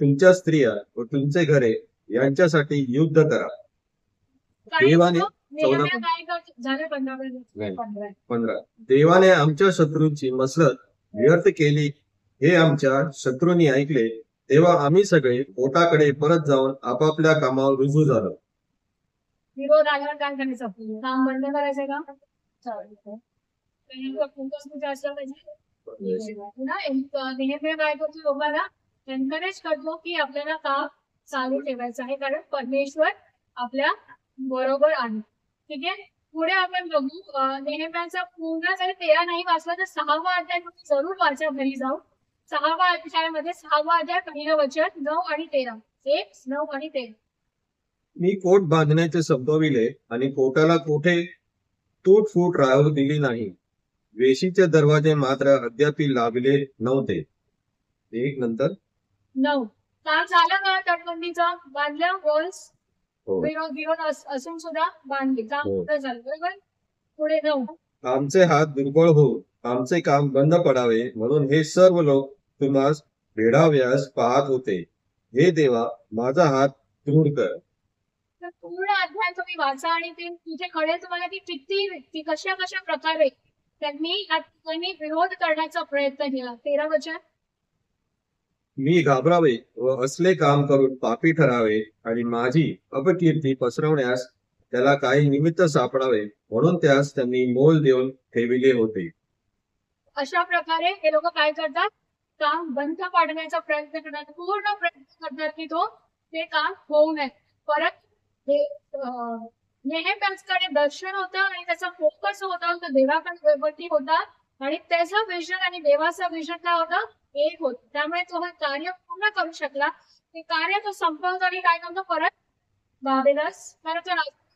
[SPEAKER 4] तुमच्या स्त्रिया व तुमचे घरे यांच्यासाठी युद्ध करा. देवाने 15 देवाने आमच्या शत्रूंची मसरत व्यर्थ केली हे आमच्या शत्रूंनी ऐकले, तेव्हा आम्ही सगळे पोटाकडे परत जाऊन आपापल्या कामावर रुजू झालो.
[SPEAKER 1] विरोध आल्यावर काय करायचं? काम बंद करायचंय का? फोकस कुठे असला पाहिजे ना. नेहमी काय करतो, लोकांना एनकरेज करतो की आपल्याला काम चालू ठेवायचं आहे, कारण परमेश्वर आपल्या बरोबर आहे. ठीक आहे. पुढे आपण बघू. नेहम्याचा पूर्ण जरी 13 नाही वाचला तर 6वा अध्याय जरूर वाचा घरी जाऊ. 6वा अध्यायामध्ये 6वा अध्याय पहिलं वचन 9 आणि 13. 1, 9 आणि 13.
[SPEAKER 4] मी कोट बांधण्याचे संपविले आणि कोटाला कोठे तूट फूट राहू दिली नाही. वेशीचे दरवाजे मात्र अद्यापी लाभले नव्हते. 1 नंतर
[SPEAKER 1] 9. काम झालं का? तटबंदीचं बांधलं वॉल्स.
[SPEAKER 4] हो.
[SPEAKER 1] विरोध असून सुद्धा बांधली. काम
[SPEAKER 4] हो.
[SPEAKER 1] कुठं झालं? बरोबर. पुढे 9.
[SPEAKER 4] आमचे हात दुर्बळ होऊन आमचे काम बंद पडावे म्हणून हे सर्व लोक तुम्हास भेडाव्यास पाहत होते. हे देवा, माझा हात दृढ कर.
[SPEAKER 1] तर पूर्ण अध्याय तुम्ही वाचा आणि ते तिथे कळेल तुम्हाला की ती कशा प्रकारे त्यांनी विरोध करण्याचा प्रयत्न केला. 13 वचन.
[SPEAKER 4] मी घाबरावे व असले काम करून पापी ठरावे आणि माझी अपकीर्ती पसरवण्यास त्याला काही निमित्त सापडावे म्हणून त्यास त्यांनी मोल देऊन ठेविले होते.
[SPEAKER 1] अशा प्रकारे हे लोक काय करतात? काम बंद पाडण्याचा प्रयत्न करतात. पूर्ण प्रयत्न करतात की ते काम होऊ नये. परत नेहम्याकडे दर्शन होतं आणि त्याचा फोकस होता तो देवाकडे होता आणि त्याचं विजन आणि देवाचं विजन काय होतं? एक होत. त्यामुळे तो हे कार्य पूर्ण करू शकला. ते कार्य तो संपवतो आणि काय करतो? परत बाबेलास परत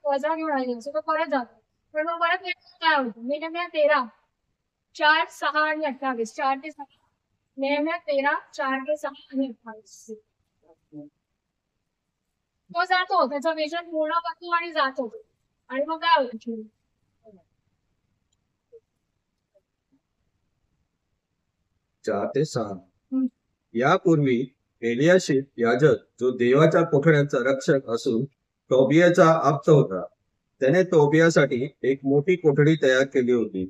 [SPEAKER 1] वजा घेऊन आले तो परत जातो. पण मग परत काय होतं? नेहम्या 13 4, 6 आणि 28. 4 ते 6. नेहम्या 13 4 ते 6 आणि 28. तो जातो, त्याचं विजन पूर्ण करतो आणि जातो. आणि मग काय होतं?
[SPEAKER 4] 4 ते 6. यापूर्वी एलियाशीब याजक, जो देवाच्या कोठड्याचा रक्षक असून टोबियाचा आप्त होता, त्याने टोबियासाठी एक मोठी कोठडी तयार केली होती.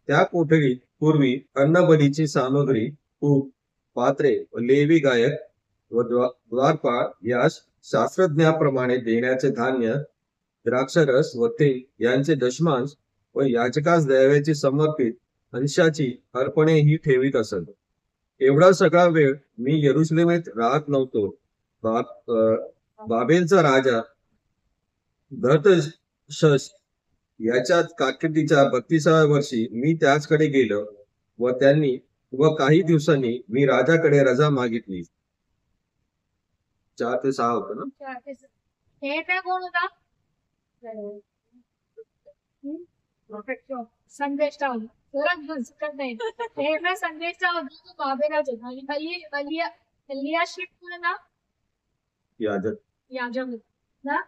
[SPEAKER 4] त्या कोठडीत पूर्वी अन्नबलीची सामग्री, तूप, पात्रे व लेवी गायक व द्वारपाळ यास शास्त्रज्ञाप्रमाणे देण्याचे धान्य, द्राक्षरस व तेल यांचे दशमांश व याजकास द्यावयाची समर्पित अंशाची अर्पणे ही ठेवीत असत. एवढा सगळा वेळ मी येरुशलेमेत राहत नव्हतो. बाबेलचा राजा दर्तशस याच्या कारकिर्दीच्या 32व्या वर्षी मी त्याचकडे गेलो व काही दिवसांनी मी राजाकडे रजा मागितली. 4 ते 6 होतं ना.
[SPEAKER 1] 4 ते 6. हे काय कोण होता? संदेशचा होता. हे काय संदेशचा होता? तो बाबेलाच होता. आणि एलियाशीब कोण ना? याजक ना.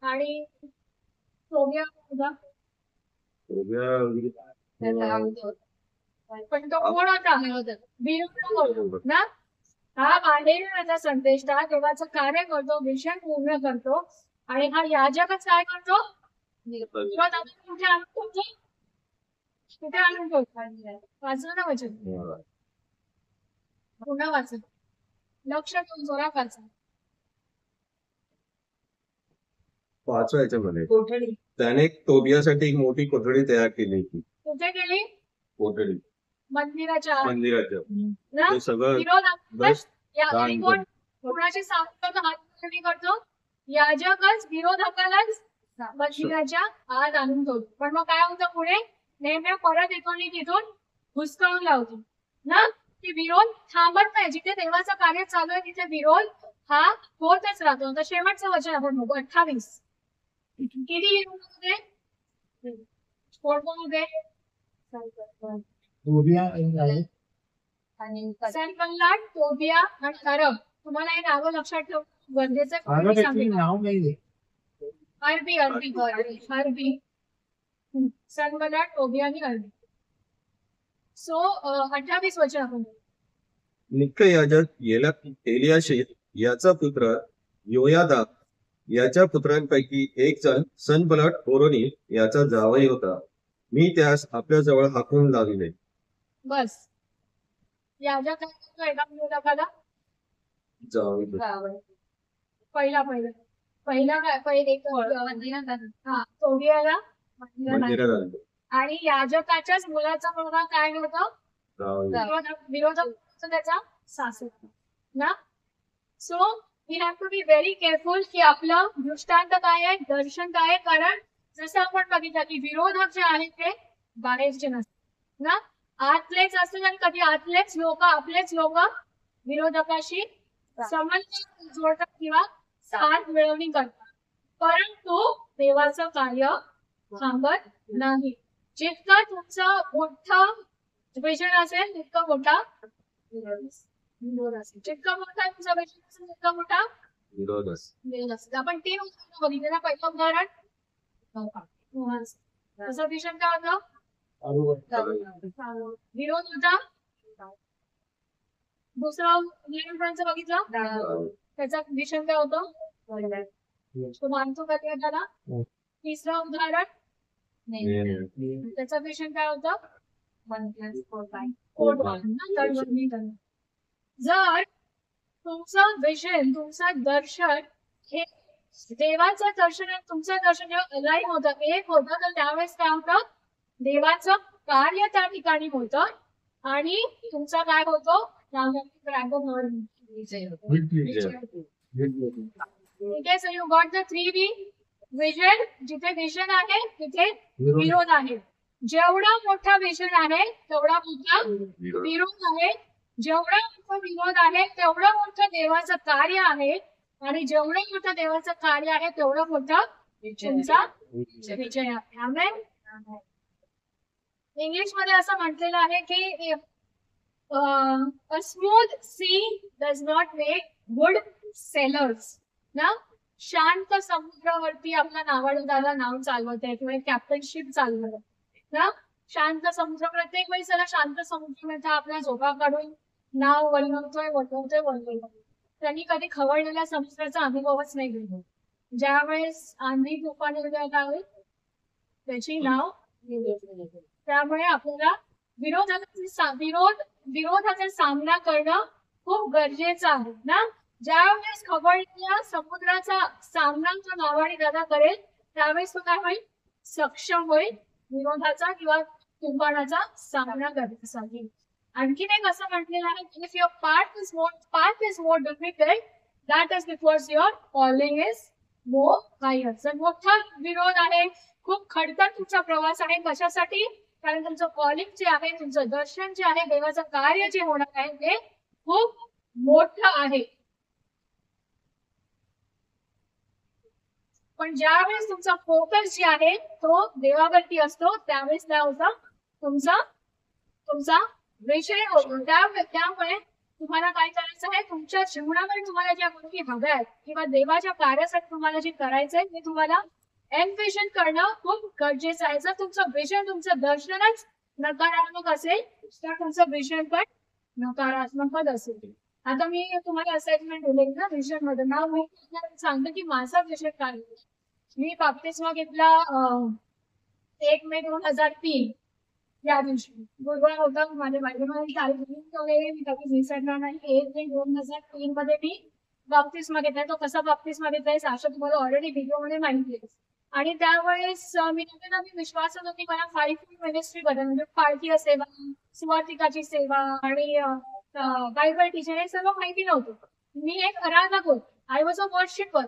[SPEAKER 1] आणि टोबिया होता. पण तो कोण होता? विरोध ना. हा बाहेर संदेशता देवाचं कार्य करतो, मिशन पूर्ण करतो. आणि हा याजकच काय करतो? कुठे आणून ठेवतो? वाचलं ना वचन? पुन्हा वाचन. लक्ष देऊन जोरात वाचा.
[SPEAKER 4] 5व्या याच्यामध्ये
[SPEAKER 3] कोठडी.
[SPEAKER 4] त्याने तोबियासाठी एक मोठी कोठडी तयार केली होती.
[SPEAKER 1] कुठे गेली?
[SPEAKER 4] कोठडी
[SPEAKER 1] मंदिराच्या आत.
[SPEAKER 4] मंदिराच्या
[SPEAKER 1] ना?
[SPEAKER 4] ते सगळं
[SPEAKER 1] विरोध
[SPEAKER 4] बस
[SPEAKER 1] या
[SPEAKER 4] दान
[SPEAKER 1] आणि कोण कोणाची सामर्थ्य हात करतो? याजकच विरोधकालाच मंदिराच्या आत आणून ठेवतो. पण मग काय होतं पुढे? नेहमी परत येतो आणि तिथून हुसकावून लावतो ना, की विरोध थांबत नाही. जिथे देवाचं कार्य चालू आहे तिथे विरोध हा होतच राहतो. तर शेवटचं वचन आपण बघू 28. किती विरोध होते? कोण कोण होते?
[SPEAKER 2] Tobia and Arab.
[SPEAKER 3] आणि
[SPEAKER 1] सनबल्लाट, टोबिया आणि अरब. तुम्हाला हे नावं लक्षात ठेव गरजेचं आहे.
[SPEAKER 2] Arab
[SPEAKER 1] कोणी
[SPEAKER 2] actually
[SPEAKER 1] सांगेल?
[SPEAKER 2] नाव नाहीये.
[SPEAKER 1] अरबी अरबी सनबल्लाट, टोबिया आणि अरबी. सो 28 वचन आपण बघू.
[SPEAKER 4] मुख्य याजक एलियाशीब याचा पुत्र योयादा याच्या पुत्रांपैकी एक जण सनबलट होरोनी याचा जावई होता. मी त्यास आपल्याजवळ हाकून लाविले.
[SPEAKER 1] बस याच्या काय करतो एका विरोधकाला?
[SPEAKER 4] जावई
[SPEAKER 1] पहिला काय पहिले
[SPEAKER 3] मंदिरात
[SPEAKER 1] हा टोबियाला मंदिरात
[SPEAKER 4] मंदिरात आले.
[SPEAKER 1] आणि याजकाच्याच मुलाचा मुलगा काय होतं?
[SPEAKER 4] जावई.
[SPEAKER 1] विरोधक त्याचा सासू ना. So we have to be very careful की आपलं दृष्टांत काय आहे, दर्शन काय आहे. कारण जसं आपण बघितलं की विरोधक जे आहेत ते बाहेरचे नसतात ना, आतलेच असतात. आणि कधी आतलेच लोक आपलेच लोक विरोधकाशी संबंध जोडतात किंवा साथ मिळवणी करतात. परंतु देवाचं कार्य थांबत नाही. जितकं तुमचं मोठं विजन असेल तितकं मोठा विरोध असेल. जितका मोठा तुमचा विजन असेल तितका मोठा
[SPEAKER 4] विरोध असतो.
[SPEAKER 1] विरोध असेल. आपण 3 उदाहरणं बघितले ना. पहिलं उदाहरण तसं विजन काय होतं? विरोध होता. दुसरं उदाहरण बघितलं त्याचा विषय काय होतं? तो मानतो का त्याला? तिसरं उदाहरण त्याचा विषय काय होतं? तडजोड करणं. जर तुमचं विजन तुमचं दर्शन हे देवाचं दर्शन आणि तुमचं दर्शन जेव्हा अलाईन होतं, एक होतं, तर त्यावेळेस काय होतं? देवाचं कार्य त्या ठिकाणी होतं आणि तुमचा काय होतो? ठीक आहे. So you got the 3V vision. जिथे विजन आहे तिथे विरोध आहे. जेवढा मोठा विजन आहे तेवढा मोठा विरोध आहे. जेवढा मोठा विरोध आहे तेवढं मोठं देवाचं कार्य आहे. आणि जेवढं मोठं देवाचं कार्य आहे तेवढं मोठं तुमचा विजय आहे. आमेन. इंग्लिश मध्ये असं म्हटलेलं आहे की a smooth sea does not make good sailors ना. शांत समुद्रावरती आपला नावाडीदाला नाव चालवत आहे किंवा कॅप्टनशिप चालवत आहे ना. शांत समुद्र प्रत्येक वेळेस त्याला शांत समुद्र आपल्या झोपा काढून नाव वळवतोय. त्यांनी कधी खवळलेल्या समुद्राचा अनुभवच नाही घेतला. ज्या वेळेस आंधी तुफान त्यावेळेस त्याची नाव. त्यामुळे आपल्याला विरोधाचा सामना करणं खूप गरजेचं आहे ना. ज्या वेळेस खवळलेल्या समुद्राचा सामना जो नावाडी दादा करेल त्यावेळेस तो काय होईल? सक्षम होईल विरोधाचा किंवा तुफानाचा सामना करण्यासाठी. आणखीन एक असं म्हटलेलं आहे की if your path is more difficult, that is because your calling is more higher. जर मोठा विरोध आहे, खूप खडतर तुमचा प्रवास आहे, कशासाठी? कारण तुमचं कॉलिंग जे आहे, तुमचं दर्शन जे आहे, देवाचं कार्य जे होणार आहे ते खूप मोठं आहे. पण ज्यावेळेस तुमचा फोकस जे आहे तो देवावरती असतो त्यावेळेस काय होतं? तुमचा विषय होतो. त्यामुळे तुम्हाला काय करायचं आहे? तुमच्या जीवनामध्ये तुम्हाला ज्या गोष्टी हव्या आहेत किंवा देवाच्या कार्यासाठी तुम्हाला जे करायचंय ते तुम्हाला एनविजन करणं खूप गरजेचं आहे. जर तुमचं विजन तुमचं दर्शनच नकारात्मक असेल तर तुमचं विजन पण नकारात्मकच असेल. आता मी तुम्हाला असाइनमेंट दिले ना विजन मध्ये. नाव मी सांगतो की माझा विजन काय. मी बाप्तिस्मा घेतला 1 मे 2003 या दिवशी गुरुवार होता. माझ्या बायकोने तारीख वगैरे मी कधीच विसरणार नाही. 1/2/2003 मध्ये मी बाप्तिस्मा घेतलाय. तो कसा बाप्तिस्मा घेतलाय साशा तुम्हाला ऑलरेडी व्हिडिओ मध्ये माहिती आहे. आणि त्यावेळेस मी नवीन विश्वासात होती. मला 5 फूड मिनिस्ट्री बद्दल म्हणजे पालखी सेवा, सुवार्तिकाची सेवा आणि बायबल टीचर हे सर्व माहिती नव्हतं. मी एक आराधक होते. I was a worshipper.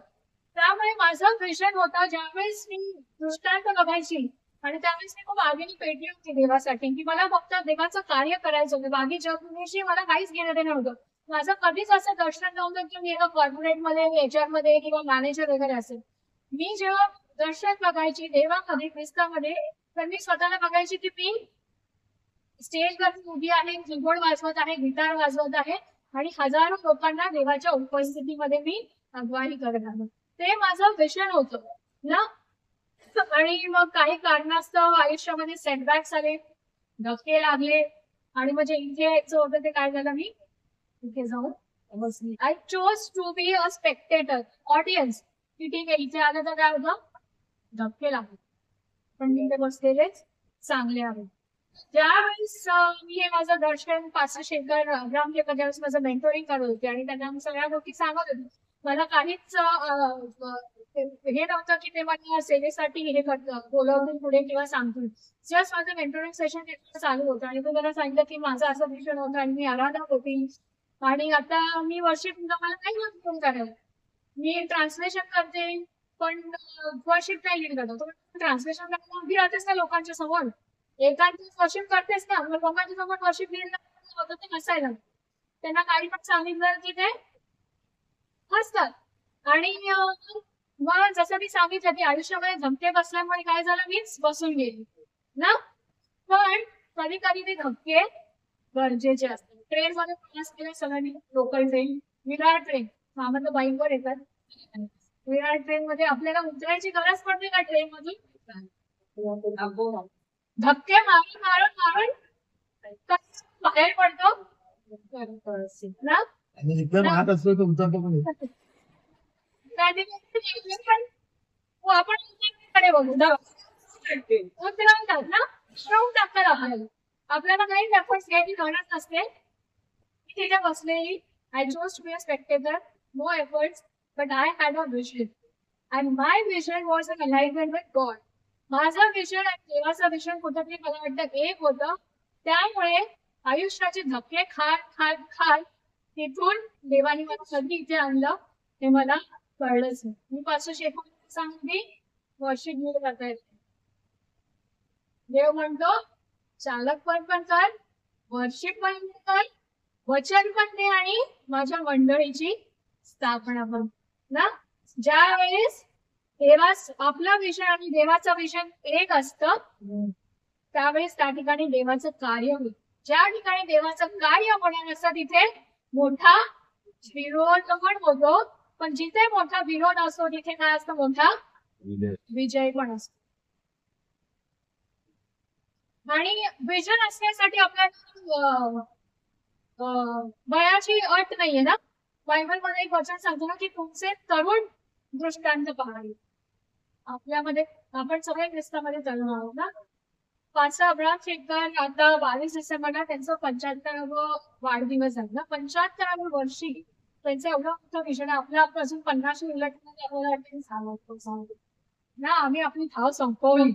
[SPEAKER 1] त्यामुळे माझा विजन होता ज्यावेळेस मी दृष्टांत बघायची आणि त्यावेळेस मी खूप आगीने पेटली होती देवासाठी की मला फक्त देवाचं कार्य करायचं होतं. बाकी जगविषयी मला काहीच घेणं देणं नव्हतं. माझं कधीच असं दर्शन नव्हतं की मी एका कॉर्पोरेटमध्ये HR मध्ये किंवा मॅनेजर वगैरे असेल. मी जेव्हा दर्शन बघायची देवामध्ये ख्रिस्तामध्ये तर मी स्वतःला बघायची की मी स्टेजवर उभी आहे, कीबोर्ड वाजवत आहे, गिटार वाजवत आहे आणि हजारो लोकांना देवाच्या उपस्थितीमध्ये मी अगवाई करत आहे. ते माझं विजन होतं ना. आणि मग काही कारणास्तव आयुष्यामध्ये सेटबॅक्स आले, धक्के लागले आणि म्हणजे इथे यायचं होतं ते काय झालं, मी इथे जाऊन बसली. I chose to be a spectator, audience. की ठीक आहे इथे आलं तर काय होतं, धक्के लागले पण मी इथे बसलेलेच चांगले आहे. ज्यावेळेस मी हे माझं दर्शन पास्टर शेखर अब्राम जे ज्यावेळेस माझं मेंटोरिंग करत होते आणि त्यांना सगळ्या गोष्टी सांगत होते. मला काहीच हे नव्हतं की ते मला सेवेसाठी हे बोलवतील पुढे किंवा सांगतील. जस्ट माझं मेंटोरिंग सेशन चालू होतं आणि मी त्यांना सांगितलं की माझं असं विषय होतं आणि मी आराधक होती आणि आता मी वर्षिप मला नाही फोन करायला. मी ट्रान्सलेशन करते पण वर्षिप नाही लीड करतो. ट्रान्सलेशन करायला उभी राहतेस ना लोकांच्या समोर, एकांत वर्षिप करतेस ना, मग लोकांच्या समोर वर्षिप लीड होतं ते नसायला. त्यांना काही पण सांगितलं की ते हसतात. आणि मग जसं मी सांगितलं की आयुष्यामध्ये धमके बसल्यामुळे काय झालं, मीच बसून गेली ना. पण कधी कधी ते धक्के गरजेचे असतात. ट्रेन मध्ये प्रवास केला सगळ्यांनी, लोकल ट्रेन, विरार ट्रेन, मामा तर बाईकवर येतात. विरार ट्रेन मध्ये आपल्याला उतरायची गरज पडते का ट्रेन मधून, धक्के मारून मारून मारून बाहेर पडतो ना.
[SPEAKER 2] आणि एकदम आत असतो तुमचा तो पण
[SPEAKER 1] आपण बघू उतरवतात ना, श्रम टाकतात आपल्याला. आपल्याला काही एफर्ट्स घ्यायची गरज नसते. तिथे बसलेली. I chose to be a spectator, no efforts, but I had a vision and my vision was in alignment with God. माझं विजन आणि देवाचं विजन कुठेतरी मला वाटतं एक होतं. त्यामुळे आयुष्याचे धक्के खात खात खात तिथून देवाने मला कधी इथे आणलं हे मला कळलंच नाही. मी पासून शेखर सांगते वर्षिप घेऊन जाता येते. देव म्हणतो चालक पण कर, वर्षिप पण कर, वचन पण दे आणि माझ्या मंडळीची स्थापना पण ना. ज्या वेळेस आपला विषय आणि देवाचा विषय एक असतं त्यावेळेस त्या ठिकाणी देवाचं कार्य होईल. ज्या ठिकाणी देवाचं कार्य होणार असतं तिथे मोठा विरोध पण होतो, पण जिथे मोठा विरोध असतो तिथे काय असतं, मोठा विजय पण असतो. आणि विजन असण्यासाठी आपल्याला वयाची अट नाहीये ना. बायबल मध्ये एक वचन सांगतो ना की तुमचे तरुण दृष्टांत पाहावे. आपल्यामध्ये आपण सगळे ख्रिस्तामध्ये तरुण आहोत ना. पास्टर अब्राम शेखर आता 22 डिसेंबरला त्यांचं 75वा वाढदिवस आहे ना. 75व्या वर्षी त्यांचं एवढं मोठं विजन. आपल्यापासून 50 उलट ना. आम्ही आपली धाव संपवली.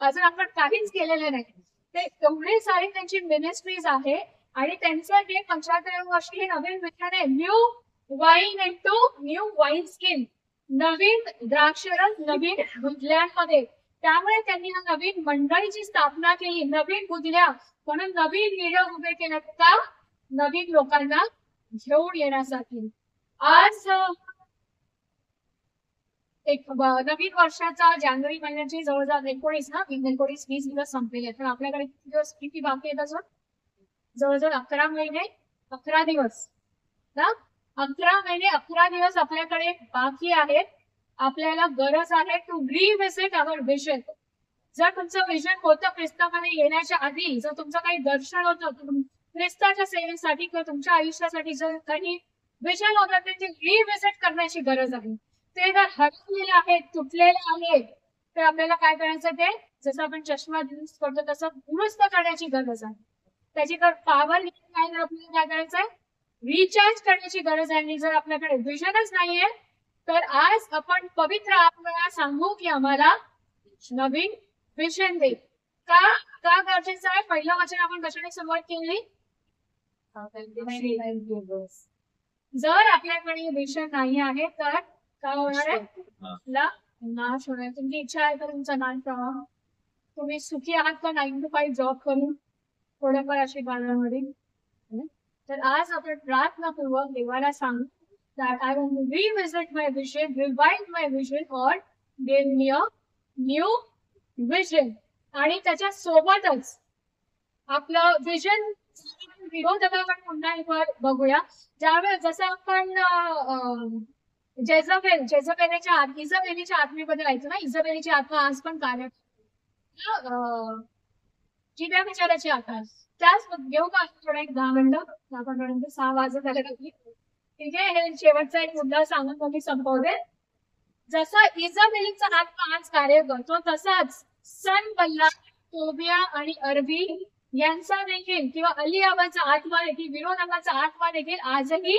[SPEAKER 1] अजून आपण काहीच केलेलं नाही. ते एवढे सारे त्यांची मिनिस्ट्रीज आहे आणि त्यांचं हे 75व्या वर्षी हे नवीन विचार आहे, new wine into new wine skin. नवीन द्राक्षरस नवीन गुदल्यांमध्ये. त्यामुळे त्यांनी नवीन मंडळीची स्थापना केली, नवीन गुदल्या म्हणून नवीन लीडर उभे केले का नवीन लोकांना घेऊन येण्यासाठी. आज एक नवीन वर्षाचा जानेवारी महिन्याची जवळजवळ 19 20 दिवस संपलेले आहेत. पण आपल्याकडे किती दिवस किती बाकी आहेत अजून, जवळजवळ 11 महिने 11 दिवस ना. 11 महिने 11 दिवस आपल्याकडे बाकी आहेत. आपल्याला गरज आहे टू रिव्हिजिट अवर विजन. जर तुमचं विजन होतं ख्रिस्तामध्ये येण्याच्या आधी, जर तुमचं काही दर्शन होतं ख्रिस्ताच्या सेवेसाठी किंवा तुमच्या आयुष्यासाठी जर काही विजन होतं त्याची रिव्हिजिट करण्याची गरज आहे. ते जर हरवलेले आहेत, तुटलेले आहेत तर आपल्याला काय करायचं, ते जसं आपण चष्मा दुरुस्त करतो तसं दुरुस्त करण्याची गरज आहे. त्याची पॉवर काय आपल्याला काय करायचं आहे, रिचार्ज करण्याची गरज आहे. आणि जर आपल्याकडे विजनच नाहीये तर आज आपण पवित्र आत्म्याला सांगू की आम्हाला नवीन विजन दे. का का गरजेचं आहे? पहिलं वचन आपण कशाने सुरुवात केली? जर आपल्याकडे विजन नाही आहे तर काय होणार आहे? आपला नाश होणार. तुमची इच्छा आहे तर तुमचा नाश व्हावा. तुम्ही सुखी आहात का 9 to 5 जॉब करून थोड्याफार अशी बाजारामध्ये. तर आज आपण प्रार्थनापूर्वक देवाला सांगू that I want to revisit my vision, revive my vision or give me a new vision. आणि त्याच्या सोबतच आपलं विजन विरोधकाकडे पुन्हा एक वेळ बघूया. ज्यावेळेस जसं आपण इझबेलीच्या आत्मेबद्दल ऐकतो ना, इझबेलीची आत्मा आज पण कार्य जिव्या विचाराची आत्मा. त्याच घेऊ का थोडा एक 10 मिनिटं आपण 6 वाजत आले. ठीक आहे, हे शेवटचा एक मुद्दा सांगून मी संपवते. जसं इझबेलीचा आत्मा आज कार्य करतो तसाच सनबल्ला, तोबिया आणि अरबी यांचा देखील किंवा अलियाबाचा आत्मा देखील, विरोधकाचा आत्मा देखील आजही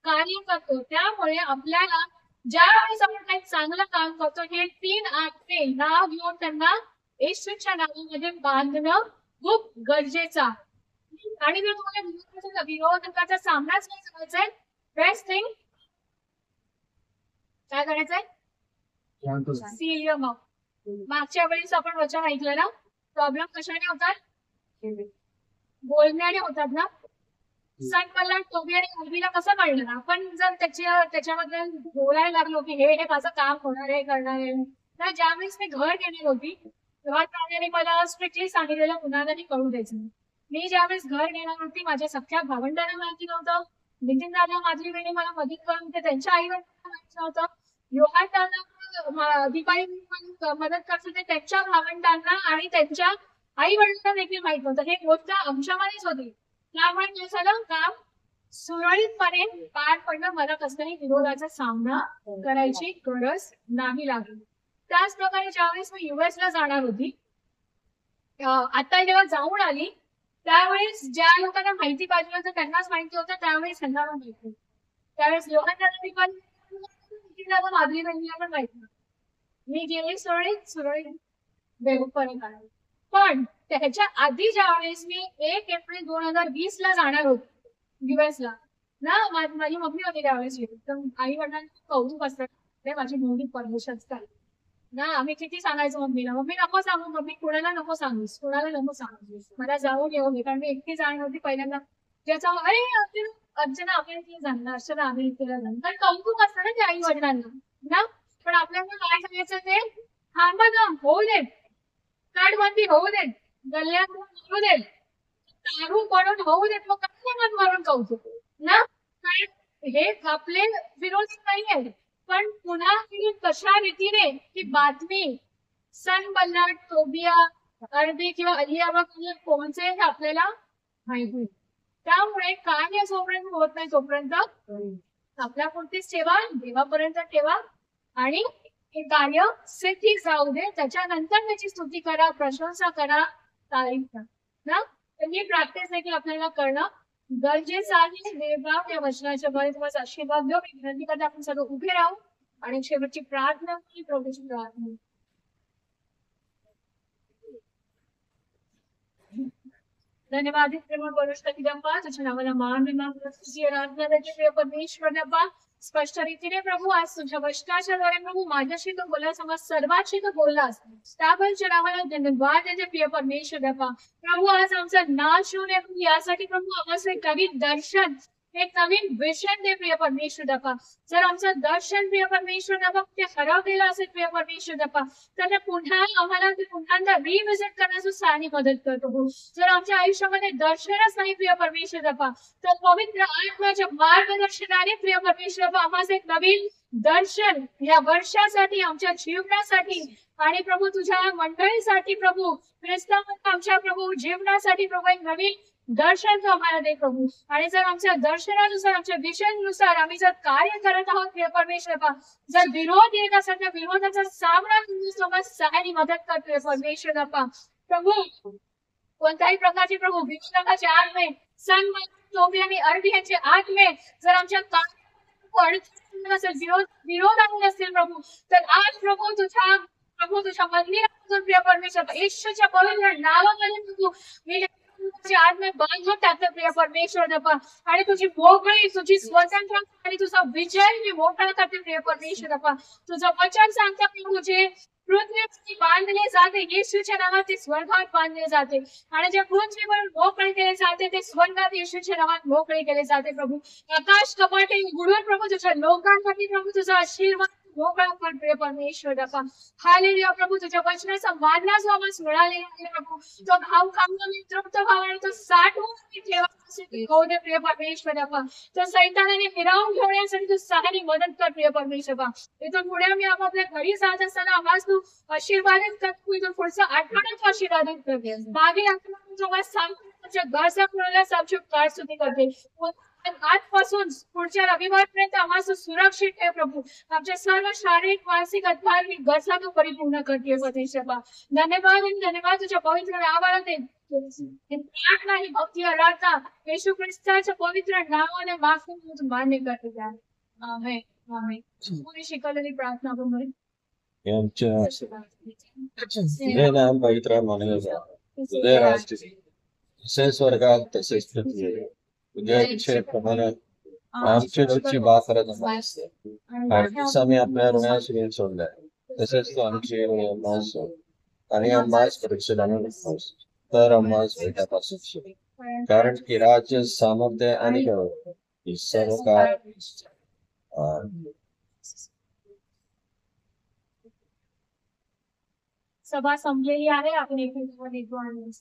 [SPEAKER 1] कार्य करतो. त्यामुळे आपल्याला ज्यावेळेस आपण काही चांगलं काम करतो हे 3 आत्मे नाव घेऊन त्यांना येशूच्या नावामध्ये बांधणं खूप गरजेचं आहे. आणि जर तुम्हाला विरोधकाचा सामनाच नाही करायचा आहे, बेस्ट थिंग काय करायचंय? मागच्या वेळेस आपण वचन ऐकलं ना, प्रॉब्लेम कशाने होतात? बोलण्याने होतात ना. सनबल्ला, तोबिया आणि अरबीला कसं कळलं ना? आपण जर त्याच्याबद्दल बोलायला लागलो की हे माझं काम होणार आहे, करणार आहे. तर ज्यावेळेस मी घर घेणार होती तेव्हा त्याने मला स्ट्रिक्टली सांगितलेलं कुणाला कळू द्यायचं. मी ज्यावेळेस घर घेणार होती माझ्या सख्या भावंडांना माहिती नव्हतं. नितीन दादा माझी वेळी मला मदत करून ते त्यांच्या आई वडिलांना माहिती नव्हतं. योहान दादा दीपाली मदत करत होते त्यांच्या भावंडांना आणि त्यांच्या आई वडिलांना देखील माहित नव्हतं. हे गोष्ट आमच्यामध्येच होती. त्यामुळे काय झालं, काम सुरळीतपणे पार पडणं, मला कसल्याही विरोधाचा सामना करायची गरज नाही लागली. त्याच प्रकारे ज्यावेळेस मी US ला जाणार होती, आता जेव्हा जाऊन आली त्यावेळेस ज्या लोकांना माहिती पाहिजे होतं त्यांनाच माहिती होतं, त्यावेळेस त्यांना माहिती. त्यावेळेस लोकांना पण माधुरी बहिणीला पण माहिती. मी गेले सुरळीत बेहूपर्यंत आले. पण त्याच्या आधी ज्यावेळेस मी 1 एप्रिल 2020 ला जाणार होते US ला ना, माझी मम्मी होती त्यावेळेस. तर आई वडिलांना कौतुक असतं माझी मुलगी परदेशात काय ना. आम्ही किती सांगायचो मम्मीला, मम्मी नको सांगू, मम्मी कुणाला नको सांगूस, मला जाऊन येऊ दे. कारण मी एकटी जाणार होती पहिल्यांदा. ज्याचा अरे अर्चना आपल्याला ती जाणार, अर्चना आम्ही तिला जाणार, कारण कौतुक असतं ना ते आई वडिलांना ना. पण आपल्याला काय सांगायचं ते, थांबा ना, होऊ दे, कार्डबंदी होऊ दे, गल्ल्यात होऊ दे, दारू पडून होऊ देत, मग कसं मन मारून कौतुक ना. कारण हे आपले विरोध नाही आहे. पण पुन्हा कशा रीतीने ही बातमी सनबल्ला, तोबिया, अरबी किंवा अलियाबा कोणचे हे आपल्याला माहिती. त्यामुळे कार्य जोपर्यंत होत नाही तोपर्यंत आपल्यापुरतीच ठेवा, देवापर्यंत ठेवा आणि हे कार्य सिद्धी जाऊ दे. त्याच्यानंतर त्याची स्तुती करा, प्रशंसा करा, तारीफ करा ना. तर ही प्रॅक्टिस देखील आपल्याला करणं गरजेचं आहे. देवबाप या वचनाच्या बळी तुम्हाला आशीर्वाद देऊ. मी विनंती करते आपण सर्व उभे राहू आणि शेवटची प्रार्थना की प्रभूची प्रार्थना. धन्यवाद प्रेमळ परिष्ठ पिता, तुझ्या नावाला मान आराधना त्याची प्रिय परमेश्वर अप्पा. स्पष्ट रीतीने प्रभू आज तुझ्या वचनाच्याद्वारे प्रभू माझ्याशी तू बोलला, समज सर्वांशी तू बोललास, त्याबद्दल नावाला धन्यवाद त्याचे प्रिय परमेश्वर अप्पा. प्रभू आज आमचा नाश होऊ नये यासाठी प्रभू आम्हाला एक नवीन दर्शन, एक नवीन विजन दे प्रिय परमेश्वर अप्पा. जर आमचं दर्शन प्रिय परमेश्वर अप्पा ते हरवलेलं असेल प्रिय परमेश्वर अप्पा, तर पुन्हा आम्हाला ते पुन्हा रिव्हिजिट करण्याची मदत करतो. जर आमच्या आयुष्यामध्ये दर्शनच नाही प्रिय परमेश्वर अप्पा, तर पवित्र आत्म्याच्या मार्गदर्शनाने प्रिय परमेश्वर अप्पा आम्हाला एक नवीन दर्शन या वर्षासाठी, आमच्या जीवनासाठी आणि प्रभू तुझ्या मंडळीसाठी, प्रभू ख्रिस्तामध्ये आमच्या प्रभू जीवनासाठी प्रभू एक नवीन दर्शन तू आम्हाला दे प्रभू. आणि जर आमच्या दर्शनानुसार आमच्या विषयानुसार आम्ही जर कार्य करत आहोत प्रिय परमेश्वर बाबा, जर विरोध येत असेल त्या विरोधाचा सामना करून सोबत सहाय्याने मदत कर प्रिय परमेश्वर बाबा. प्रभू कोणत्याही प्रकारचे प्रभू विरोधकाचे आत्मे संत टोबी आणि अरबी यांचे आत्मे जर आमच्या विरोध आणून असतील प्रभू, तर आज प्रभू तुझ्या मंदिरातून प्रिय परमेश्वर येशूच्या पवित्र नावामध्ये प्रभू मी तुझे आत्मे बांधून टाकते प्रिय परमेश्वर बाबा. आणि तुझी मोकळी तुझी स्वतंत्र आणि तुझा विजय मी मोकळा करते प्रिय परमेश्वर बाबा. तुझं वचन सांगता प्रभू जे पृथ्वीवरती बांधले जाते येशूच्या नावात ते स्वर्गात बांधले जाते, आणि जे पृथ्वीवर मोकळे केले जाते ते स्वर्गात येशूच्या नावात मोकळे केले जाते प्रभू. आकाश कपाटे उघडून प्रभू तुझ्या लोकांसाठी प्रभू तुझा आशीर्वाद मोकळा कर प्रिय परमेश्वर बाबा. हालेलुया प्रभू तुझ्या वचनाचा मानला जो आम्हाला मिळालेला आहे प्रभू, तो भाव खाऊन मी तृप्त व्हावा आणि तो साठवून मी ठेवा दे प्रिय परमेश्वर बाबा. तर सैतानाने हिरावून ठेवण्यासाठी तू सहाय्याने मदत कर प्रिय परमेश्वर बाबा. इथून पुढे आम्ही आपापल्या घरी जात असताना आम्हाला तू आशीर्वादित कर, तू इथून पुढचा आठवड्यात आशीर्वादित कर. मागे आठवड्यात जो आम्हाला सांगतो तुझ्या गरजा पुरवण्यास आमची कारस्तुती करते. आजपासून पुढच्या रविवारपर्यंत आम्हाला सुरक्षित ठेव प्रभू. आमच्या सर्व शारीरिक मानसिक आध्यात्मिक गरजा तू परिपूर्ण करते परमेश्वर. धन्यवाद आणि धन्यवाद तुझ्या पवित्र नावाला ते प्रार्थना ही भक्ती आराधना येशू ख्रिस्ताच्या पवित्र नावाने मागून मान्य करते. आमेन आमेन. पुरी शिकवलेली प्रार्थना करून
[SPEAKER 4] नाम पवित्र मानले तुझे राष्ट्र तसेच स्वर्गात तसेच पृथ्वीवर तुझ्या इच्छेप्रमाणे आमची रोजची भाकर आम्ही आम्ही आपल्या ऋणास ऋण सोडलाय तसेच तू आमची ऋण सोड आणि आम्हास परीक्षेत आणू नकोस तर आम्हास भेटापासून सोड. कारण की राज्य सामर्थ्य आणि गौरव ही सर्व काळ
[SPEAKER 1] सभा संपलेली आहे. आपण एकमेकांवर आणि